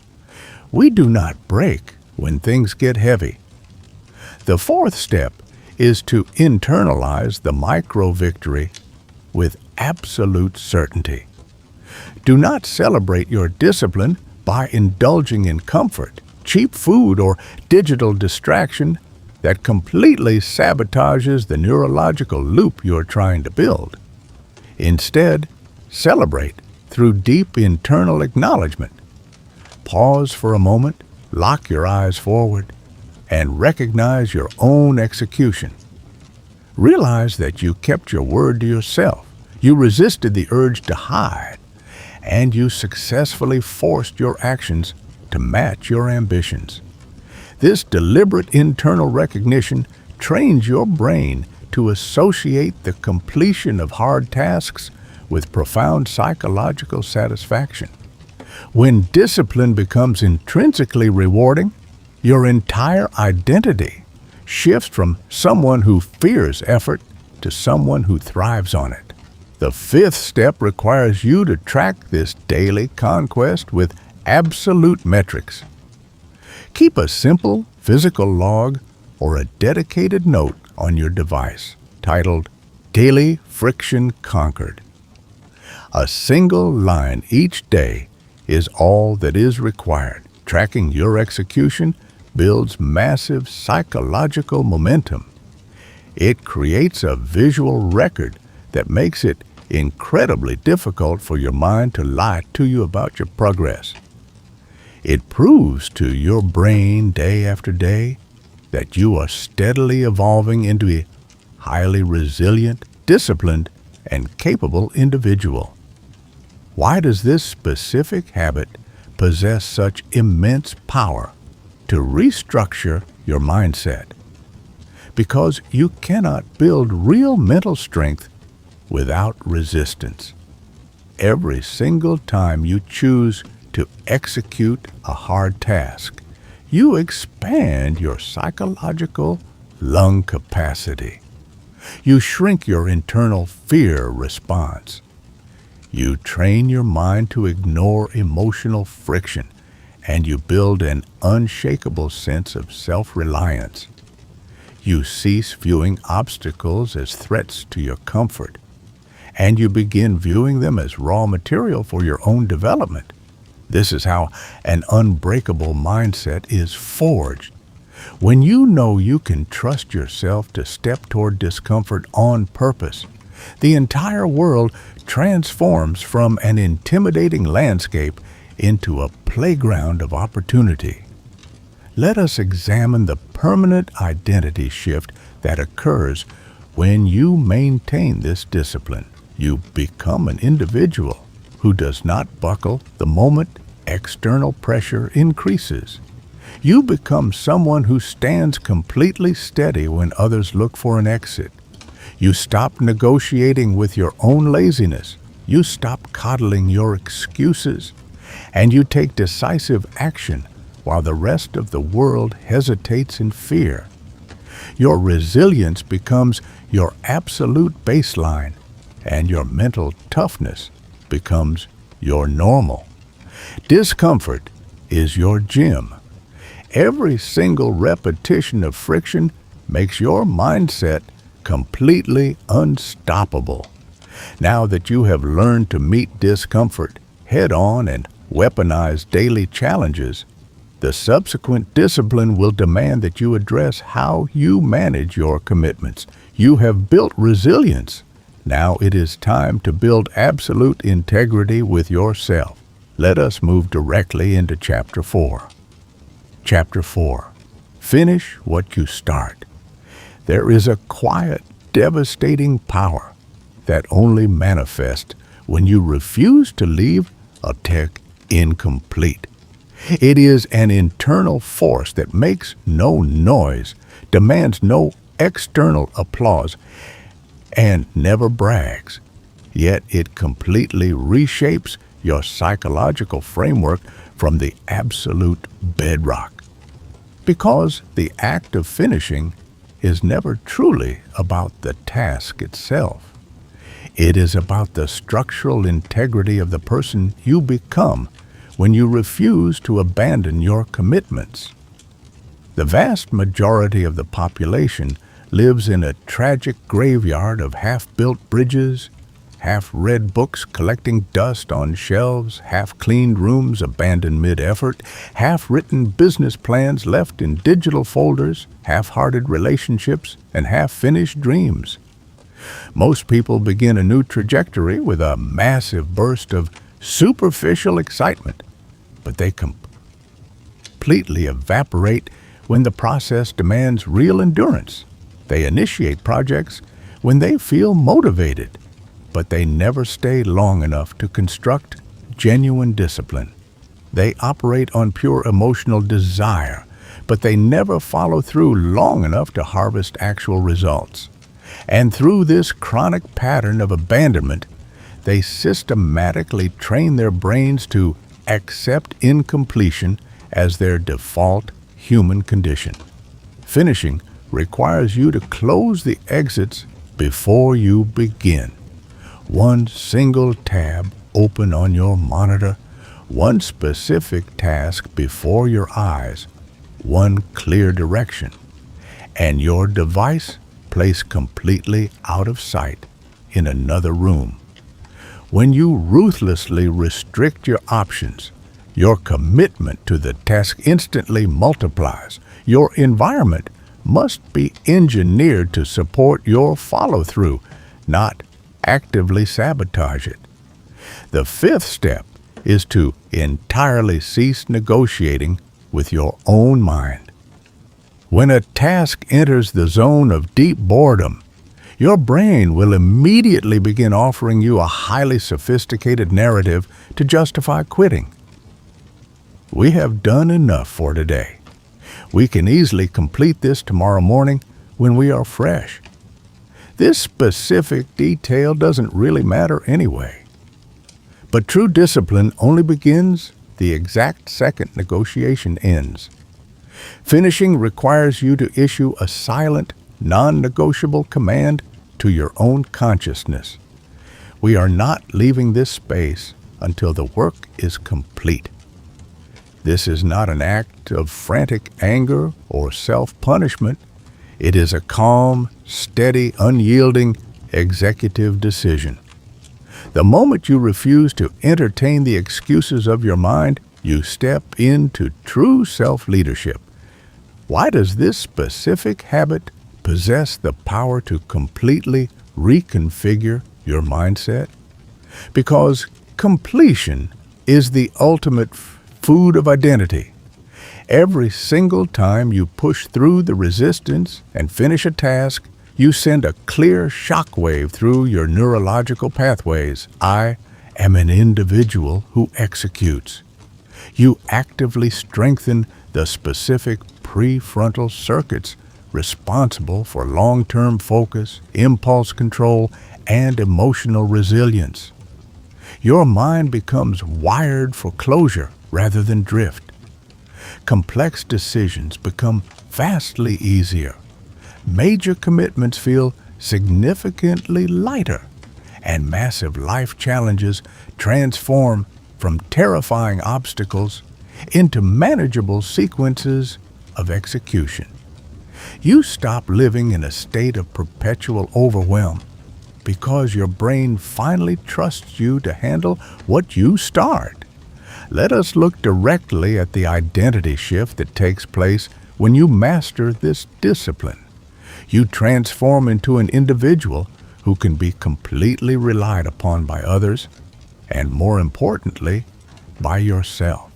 We do not break when things get heavy. The fourth step is to internalize the micro-victory with absolute certainty. Do not celebrate your discipline by indulging in comfort, cheap food, or digital distraction that completely sabotages the neurological loop you're trying to build. Instead, celebrate through deep internal acknowledgement. Pause for a moment, lock your eyes forward, and recognize your own execution. Realize that you kept your word to yourself. You resisted the urge to hide, and you successfully forced your actions to match your ambitions. This deliberate internal recognition trains your brain to associate the completion of hard tasks with profound psychological satisfaction. When discipline becomes intrinsically rewarding, your entire identity shifts from someone who fears effort to someone who thrives on it. The fifth step requires you to track this daily conquest with absolute metrics. Keep a simple physical log or a dedicated note on your device titled Daily Friction Conquered. A single line each day is all that is required. Tracking your execution builds massive psychological momentum. It creates a visual record that makes it incredibly difficult for your mind to lie to you about your progress. It proves to your brain day after day that you are steadily evolving into a highly resilient, disciplined, and capable individual. Why does this specific habit possess such immense power to restructure your mindset? Because you cannot build real mental strength without resistance. Every single time you choose to execute a hard task, you expand your psychological lung capacity. You shrink your internal fear response. You train your mind to ignore emotional friction, and you build an unshakable sense of self-reliance. You cease viewing obstacles as threats to your comfort, and you begin viewing them as raw material for your own development. This is how an unbreakable mindset is forged. When you know you can trust yourself to step toward discomfort on purpose, the entire world transforms from an intimidating landscape into a playground of opportunity. Let us examine the permanent identity shift that occurs when you maintain this discipline. You become an individual who does not buckle the moment external pressure increases. You become someone who stands completely steady when others look for an exit. You stop negotiating with your own laziness. You stop coddling your excuses. And you take decisive action while the rest of the world hesitates in fear. Your resilience becomes your absolute baseline, and your mental toughness becomes your normal. Discomfort is your gym. Every single repetition of friction makes your mindset completely unstoppable. Now that you have learned to meet discomfort head-on and weaponize daily challenges, the subsequent discipline will demand that you address how you manage your commitments. You have built resilience. Now it is time to build absolute integrity with yourself. Let us move directly into Chapter 4. Chapter 4. Finish what you start. There is a quiet, devastating power that only manifests when you refuse to leave a task incomplete. It is an internal force that makes no noise, demands no external applause, and never brags. Yet it completely reshapes your psychological framework from the absolute bedrock. Because the act of finishing is never truly about the task itself. It is about the structural integrity of the person you become when you refuse to abandon your commitments. The vast majority of the population lives in a tragic graveyard of half-built bridges, half-read books collecting dust on shelves, half-cleaned rooms abandoned mid-effort, half-written business plans left in digital folders, half-hearted relationships, and half-finished dreams. Most people begin a new trajectory with a massive burst of superficial excitement, but they completely evaporate when the process demands real endurance. They initiate projects when they feel motivated, but they never stay long enough to construct genuine discipline. They operate on pure emotional desire, but they never follow through long enough to harvest actual results. And through this chronic pattern of abandonment, they systematically train their brains to accept incompletion as their default human condition. Finishing requires you to close the exits before you begin. One single tab open on your monitor, one specific task before your eyes, one clear direction, and your device placed completely out of sight in another room. When you ruthlessly restrict your options, your commitment to the task instantly multiplies. Your environment must be engineered to support your follow-through, not actively sabotage it. The fifth step is to entirely cease negotiating with your own mind. When a task enters the zone of deep boredom, your brain will immediately begin offering you a highly sophisticated narrative to justify quitting. We have done enough for today. We can easily complete this tomorrow morning when we are fresh. This specific detail doesn't really matter anyway. But true discipline only begins the exact second negotiation ends. Finishing requires you to issue a silent, non-negotiable command to your own consciousness. We are not leaving this space until the work is complete. This is not an act of frantic anger or self-punishment. It is a calm, steady, unyielding executive decision. The moment you refuse to entertain the excuses of your mind, you step into true self-leadership. Why does this specific habit possess the power to completely reconfigure your mindset? Because completion is the ultimate food of identity. Every single time you push through the resistance and finish a task, you send a clear shockwave through your neurological pathways. I am an individual who executes. You actively strengthen the specific prefrontal circuits responsible for long-term focus, impulse control, and emotional resilience. Your mind becomes wired for closure rather than drift. Complex decisions become vastly easier. Major commitments feel significantly lighter, and massive life challenges transform from terrifying obstacles into manageable sequences of execution. You stop living in a state of perpetual overwhelm because your brain finally trusts you to handle what you start. Let us look directly at the identity shift that takes place when you master this discipline. You transform into an individual who can be completely relied upon by others, and more importantly, by yourself.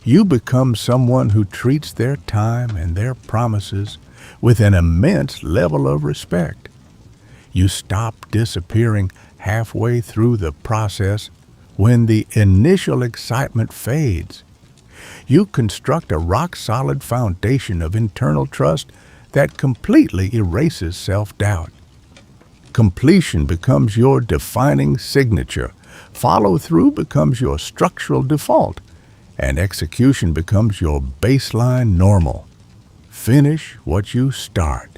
You become someone who treats their time and their promises with an immense level of respect. You stop disappearing halfway through the process when the initial excitement fades. You construct a rock-solid foundation of internal trust that completely erases self-doubt. Completion becomes your defining signature, follow-through becomes your structural default, and execution becomes your baseline normal. Finish what you start.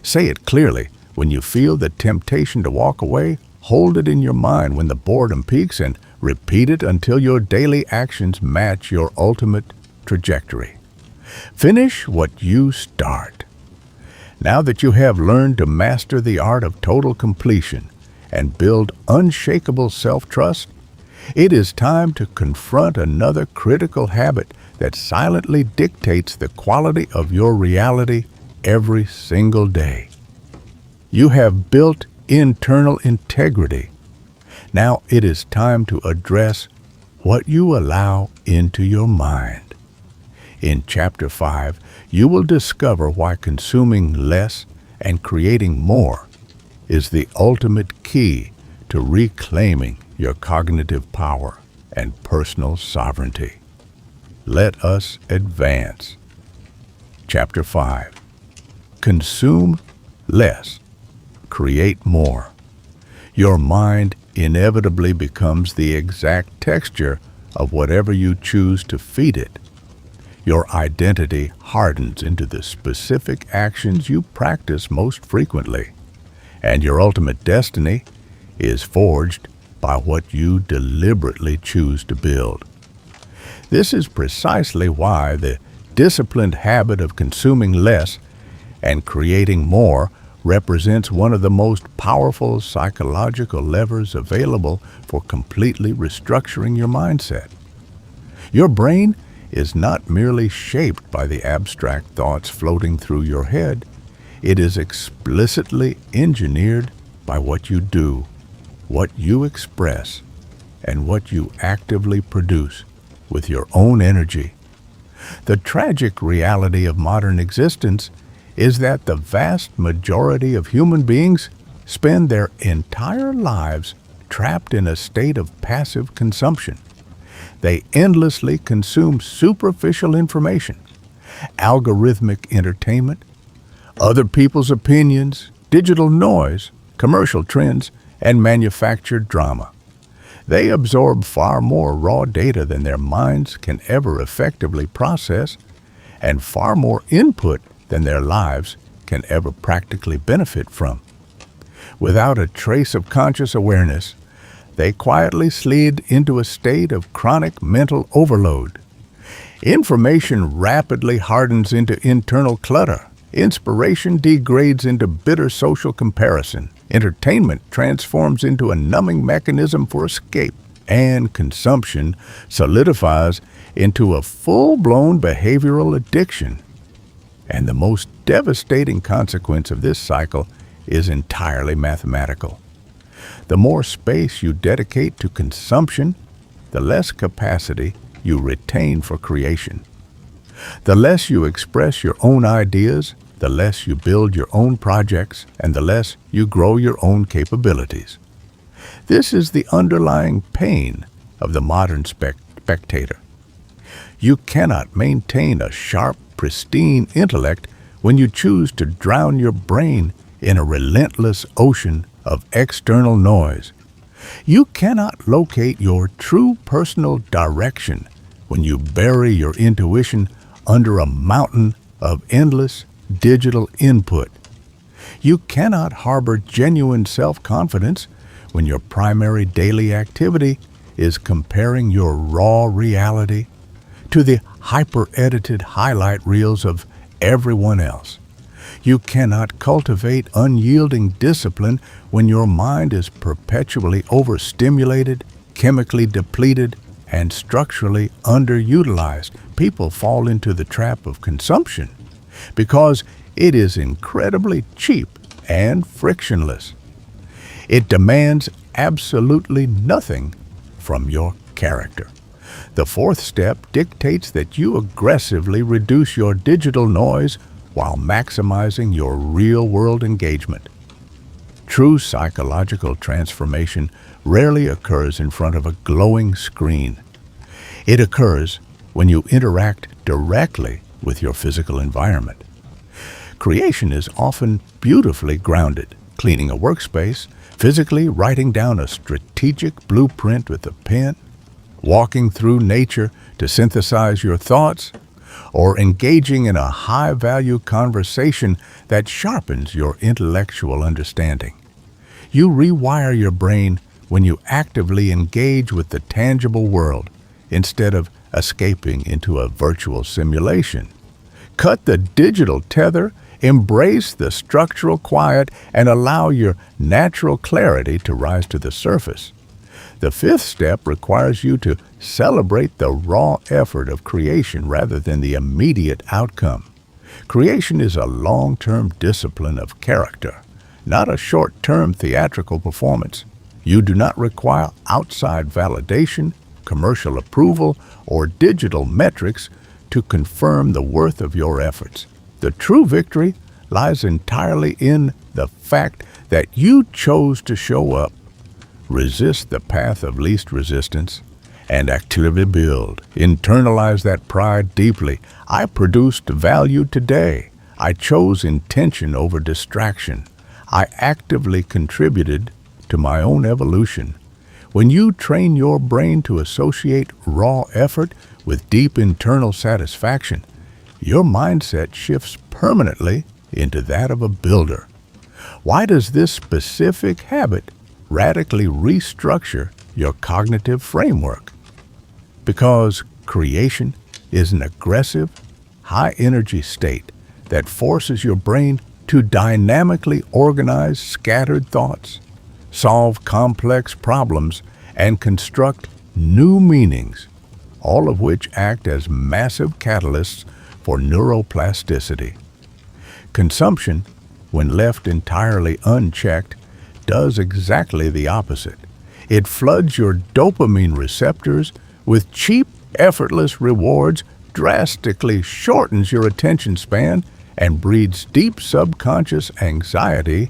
Say it clearly. When you feel the temptation to walk away, hold it in your mind when the boredom peaks and repeat it until your daily actions match your ultimate trajectory. Finish what you start. Now that you have learned to master the art of total completion and build unshakable self-trust, it is time to confront another critical habit that silently dictates the quality of your reality every single day. You have built internal integrity. Now it is time to address what you allow into your mind. In Chapter 5, you will discover why consuming less and creating more is the ultimate key to reclaiming your cognitive power and personal sovereignty. Let us advance. Chapter 5. Consume less create more. Your mind inevitably becomes the exact texture of whatever you choose to feed it. Your identity hardens into the specific actions you practice most frequently, and your ultimate destiny is forged by what you deliberately choose to build. This is precisely why the disciplined habit of consuming less and creating more represents one of the most powerful psychological levers available for completely restructuring your mindset. Your brain is not merely shaped by the abstract thoughts floating through your head. It is explicitly engineered by what you do, what you express, and what you actively produce with your own energy. The tragic reality of modern existence is that the vast majority of human beings spend their entire lives trapped in a state of passive consumption. They endlessly consume superficial information, algorithmic entertainment, other people's opinions, digital noise, commercial trends, and manufactured drama. They absorb far more raw data than their minds can ever effectively process, and far more input than their lives can ever practically benefit from. Without a trace of conscious awareness, they quietly slid into a state of chronic mental overload. Information rapidly hardens into internal clutter. Inspiration degrades into bitter social comparison. Entertainment transforms into a numbing mechanism for escape. And consumption solidifies into a full-blown behavioral addiction. And the most devastating consequence of this cycle is entirely mathematical. The more space you dedicate to consumption, the less capacity you retain for creation. The less you express your own ideas, the less you build your own projects, and the less you grow your own capabilities. This is the underlying pain of the modern spectator. You cannot maintain a sharp, pristine intellect when you choose to drown your brain in a relentless ocean of external noise. You cannot locate your true personal direction when you bury your intuition under a mountain of endless digital input. You cannot harbor genuine self-confidence when your primary daily activity is comparing your raw reality to the hyper-edited highlight reels of everyone else. You cannot cultivate unyielding discipline when your mind is perpetually overstimulated, chemically depleted, and structurally underutilized. People fall into the trap of consumption because it is incredibly cheap and frictionless. It demands absolutely nothing from your character. The fourth step dictates that you aggressively reduce your digital noise while maximizing your real-world engagement. True psychological transformation rarely occurs in front of a glowing screen. It occurs when you interact directly with your physical environment. Creation is often beautifully grounded, cleaning a workspace, physically writing down a strategic blueprint with a pen, walking through nature to synthesize your thoughts, or engaging in a high-value conversation that sharpens your intellectual understanding. You rewire your brain when you actively engage with the tangible world instead of escaping into a virtual simulation. Cut the digital tether, embrace the structural quiet, and allow your natural clarity to rise to the surface. The fifth step requires you to celebrate the raw effort of creation rather than the immediate outcome. Creation is a long-term discipline of character, not a short-term theatrical performance. You do not require outside validation, commercial approval, or digital metrics to confirm the worth of your efforts. The true victory lies entirely in the fact that you chose to show up, resist the path of least resistance, and actively build. Internalize that pride deeply. I produced value today. I chose intention over distraction. I actively contributed to my own evolution. When you train your brain to associate raw effort with deep internal satisfaction, your mindset shifts permanently into that of a builder. Why does this specific habit radically restructure your cognitive framework? Because creation is an aggressive, high-energy state that forces your brain to dynamically organize scattered thoughts, solve complex problems, and construct new meanings, all of which act as massive catalysts for neuroplasticity. Consumption, when left entirely unchecked, does exactly the opposite. It floods your dopamine receptors with cheap, effortless rewards, drastically shortens your attention span, and breeds deep subconscious anxiety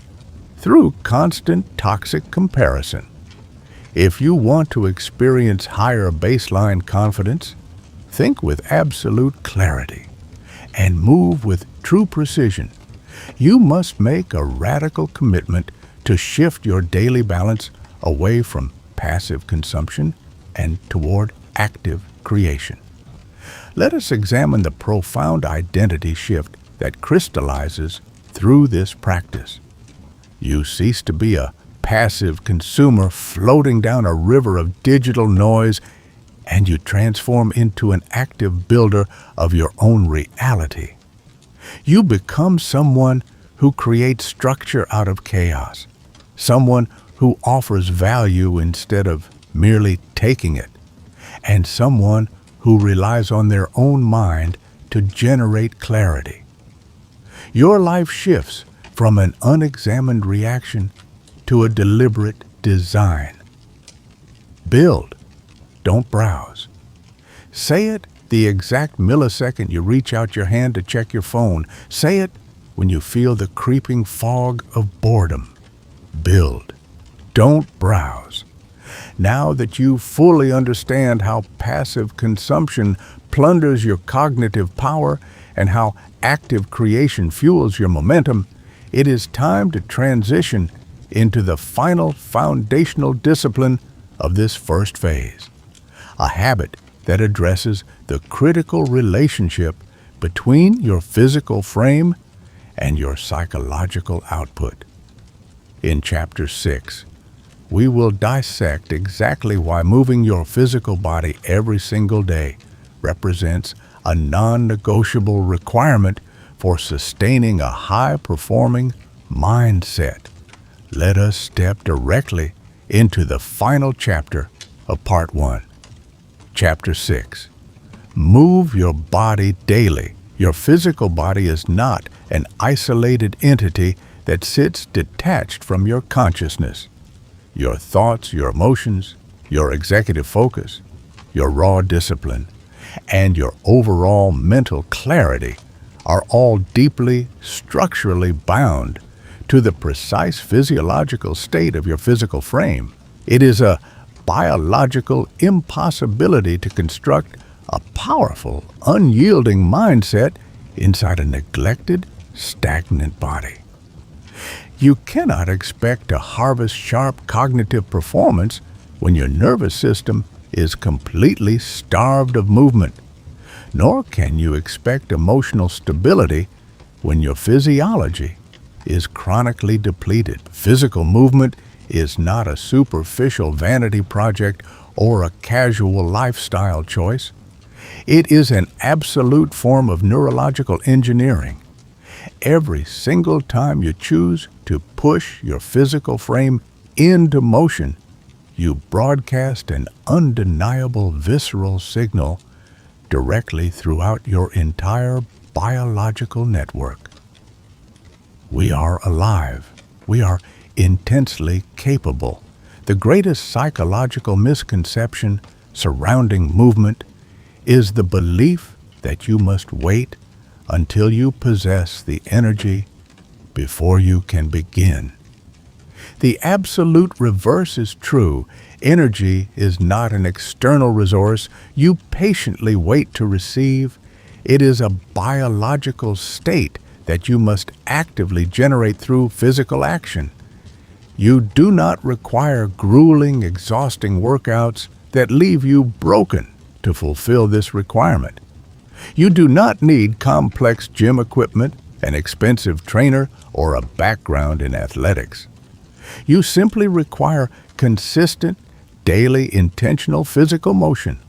through constant toxic comparison. If you want to experience higher baseline confidence, think with absolute clarity and move with true precision. You must make a radical commitment to shift your daily balance away from passive consumption and toward active creation. Let us examine the profound identity shift that crystallizes through this practice. You cease to be a passive consumer floating down a river of digital noise, and you transform into an active builder of your own reality. You become someone who creates structure out of chaos, someone who offers value instead of merely taking it, and someone who relies on their own mind to generate clarity. Your life shifts from an unexamined reaction to a deliberate design. Build, don't browse. Say it the exact millisecond you reach out your hand to check your phone. Say it when you feel the creeping fog of boredom. Build, don't browse. Now that you fully understand how passive consumption plunders your cognitive power and how active creation fuels your momentum, it is time to transition into the final foundational discipline of this first phase, a habit that addresses the critical relationship between your physical frame and your psychological output. In Chapter 6, we will dissect exactly why moving your physical body every single day represents a non-negotiable requirement for sustaining a high-performing mindset. Let us step directly into the final chapter of Part 1. Chapter 6. Move your body daily. Your physical body is not an isolated entity that sits detached from your consciousness. Your thoughts, your emotions, your executive focus, your raw discipline, and your overall mental clarity are all deeply structurally bound to the precise physiological state of your physical frame. It is a biological impossibility to construct a powerful, unyielding mindset inside a neglected, stagnant body. You cannot expect to harvest sharp cognitive performance when your nervous system is completely starved of movement, nor can you expect emotional stability when your physiology is chronically depleted. Physical movement is not a superficial vanity project or a casual lifestyle choice. It is an absolute form of neurological engineering. Every single time you choose to push your physical frame into motion, you broadcast an undeniable visceral signal directly throughout your entire biological network. We are alive. We are intensely capable. The greatest psychological misconception surrounding movement is the belief that you must wait until you possess the energy before you can begin. The absolute reverse is true. Energy is not an external resource you patiently wait to receive. It is a biological state that you must actively generate through physical action. You do not require grueling, exhausting workouts that leave you broken to fulfill this requirement. You do not need complex gym equipment, an expensive trainer, or a background in athletics. You simply require consistent, daily, intentional physical motion.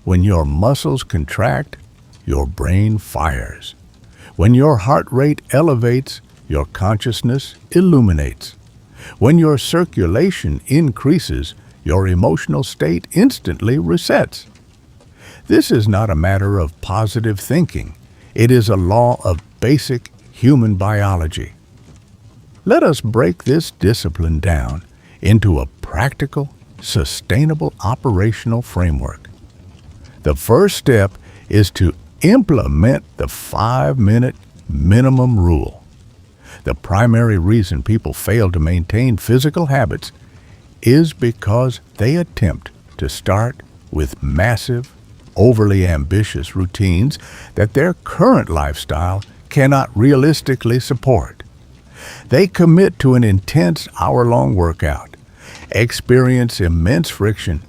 When your muscles contract, your brain fires. When your heart rate elevates, your consciousness illuminates. When your circulation increases, your emotional state instantly resets. This is not a matter of positive thinking. It is a law of basic human biology. Let us break this discipline down into a practical, sustainable operational framework. The first step is to implement the 5-minute minimum rule. The primary reason people fail to maintain physical habits is because they attempt to start with massive, overly ambitious routines that their current lifestyle cannot realistically support. They commit to an intense hour-long workout, experience immense friction,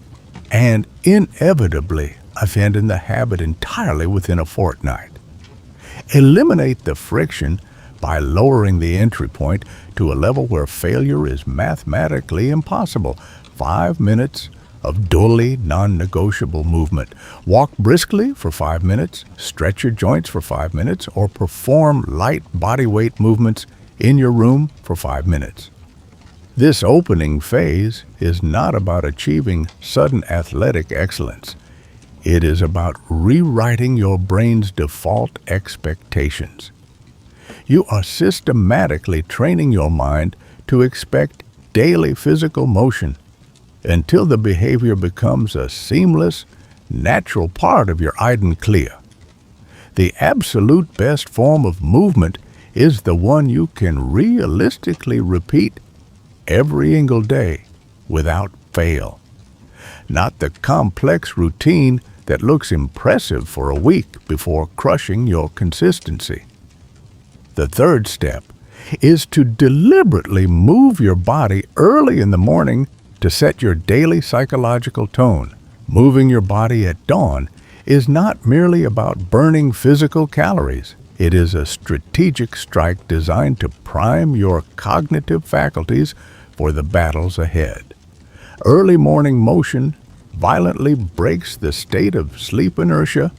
and inevitably abandon the habit entirely within a fortnight. Eliminate the friction by lowering the entry point to a level where failure is mathematically impossible. 5 minutes of duly non-negotiable movement. Walk briskly for 5 minutes, stretch your joints for 5 minutes, or perform light body weight movements in your room for 5 minutes. This opening phase is not about achieving sudden athletic excellence. It is about rewriting your brain's default expectations. You are systematically training your mind to expect daily physical motion until the behavior becomes a seamless, natural part of your Eidenclear. The absolute best form of movement is the one you can realistically repeat every single day without fail. Not the complex routine that looks impressive for a week before crushing your consistency. The third step is to deliberately move your body early in the morning to set your daily psychological tone. Moving your body at dawn is not merely about burning physical calories. It is a strategic strike designed to prime your cognitive faculties for the battles ahead. Early morning motion violently breaks the state of sleep inertia,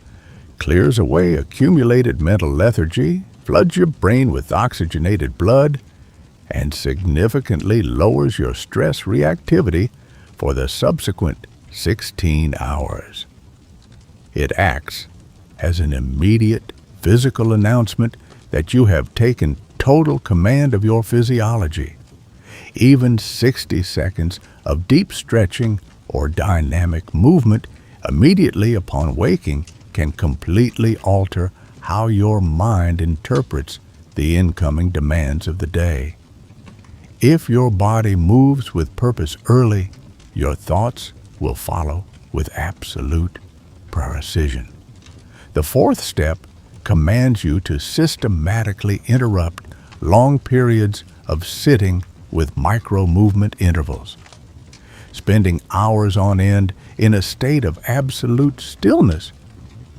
clears away accumulated mental lethargy, floods your brain with oxygenated blood, and significantly lowers your stress reactivity for the subsequent 16 hours. It acts as an immediate physical announcement that you have taken total command of your physiology. Even 60 seconds of deep stretching or dynamic movement immediately upon waking can completely alter how your mind interprets the incoming demands of the day. If your body moves with purpose early, your thoughts will follow with absolute precision. The fourth step commands you to systematically interrupt long periods of sitting with micro-movement intervals. Spending hours on end in a state of absolute stillness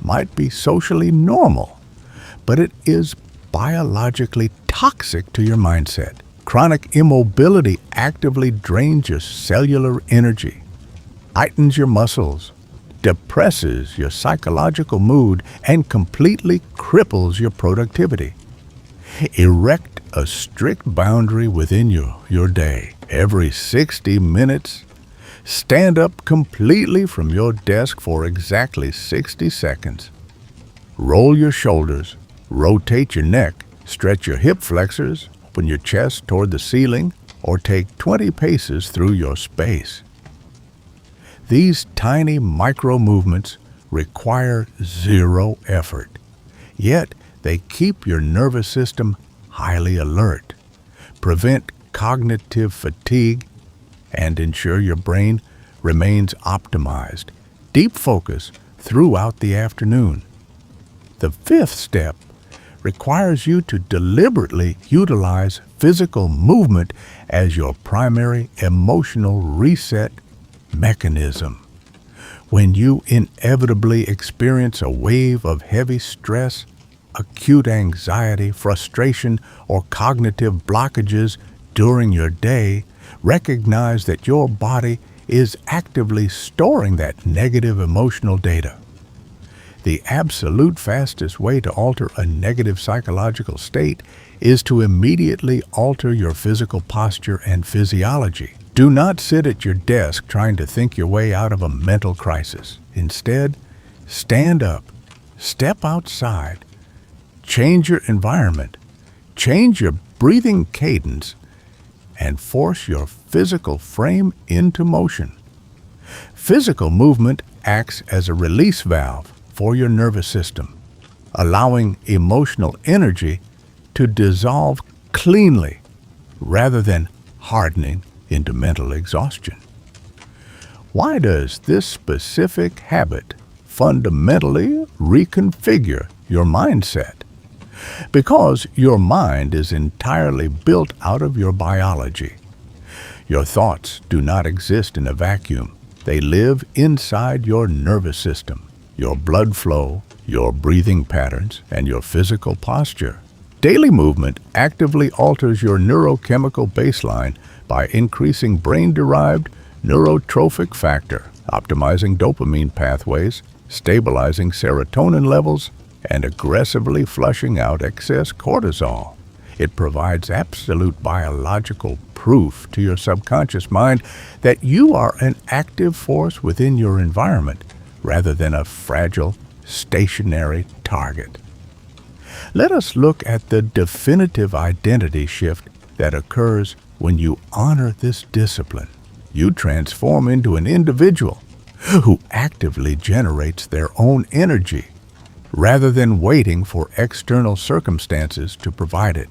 might be socially normal, but it is biologically toxic to your mindset. Chronic immobility actively drains your cellular energy, tightens your muscles, depresses your psychological mood, and completely cripples your productivity. Erect a strict boundary within your day. Every 60 minutes, stand up completely from your desk for exactly 60 seconds. Roll your shoulders, rotate your neck, stretch your hip flexors, open your chest toward the ceiling, or take 20 paces through your space. These tiny micro movements require zero effort, yet they keep your nervous system highly alert, prevent cognitive fatigue, and ensure your brain remains optimized, deep focus throughout the afternoon. The fifth step requires you to deliberately utilize physical movement as your primary emotional reset mechanism. When you inevitably experience a wave of heavy stress, acute anxiety, frustration, or cognitive blockages during your day, recognize that your body is actively storing that negative emotional data. The absolute fastest way to alter a negative psychological state is to immediately alter your physical posture and physiology. Do not sit at your desk trying to think your way out of a mental crisis. Instead, stand up, step outside, change your environment, change your breathing cadence, and force your physical frame into motion. Physical movement acts as a release valve for your nervous system, allowing emotional energy to dissolve cleanly rather than hardening into mental exhaustion. Why does this specific habit fundamentally reconfigure your mindset? Because your mind is entirely built out of your biology. Your thoughts do not exist in a vacuum. They live inside your nervous system, your blood flow, your breathing patterns, and your physical posture. Daily movement actively alters your neurochemical baseline by increasing brain-derived neurotrophic factor, optimizing dopamine pathways, stabilizing serotonin levels, and aggressively flushing out excess cortisol. It provides absolute biological proof to your subconscious mind that you are an active force within your environment rather than a fragile, stationary target. Let us look at the definitive identity shift that occurs when you honor this discipline. You transform into an individual who actively generates their own energy rather than waiting for external circumstances to provide it.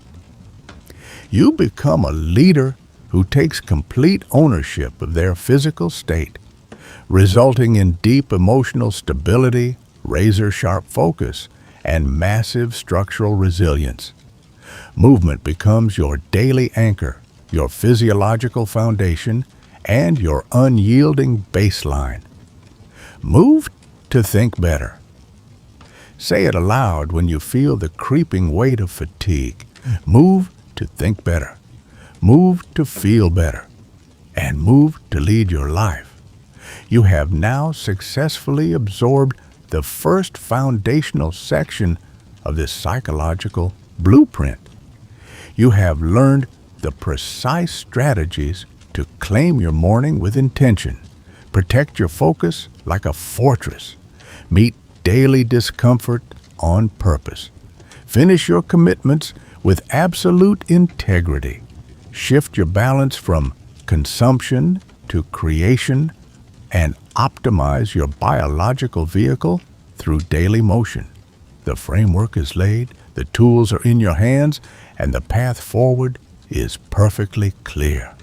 You become a leader who takes complete ownership of their physical state, resulting in deep emotional stability, razor-sharp focus, and massive structural resilience. Movement becomes your daily anchor, your physiological foundation, and your unyielding baseline. Move to think better. Say it aloud when you feel the creeping weight of fatigue. Move to think better. Move to feel better. And move to lead your life. You have now successfully absorbed the first foundational section of this psychological blueprint. You have learned the precise strategies to claim your morning with intention, protect your focus like a fortress, meet daily discomfort on purpose, finish your commitments with absolute integrity, shift your balance from consumption to creation, and optimize your biological vehicle through daily motion. The framework is laid, the tools are in your hands, and the path forward is perfectly clear.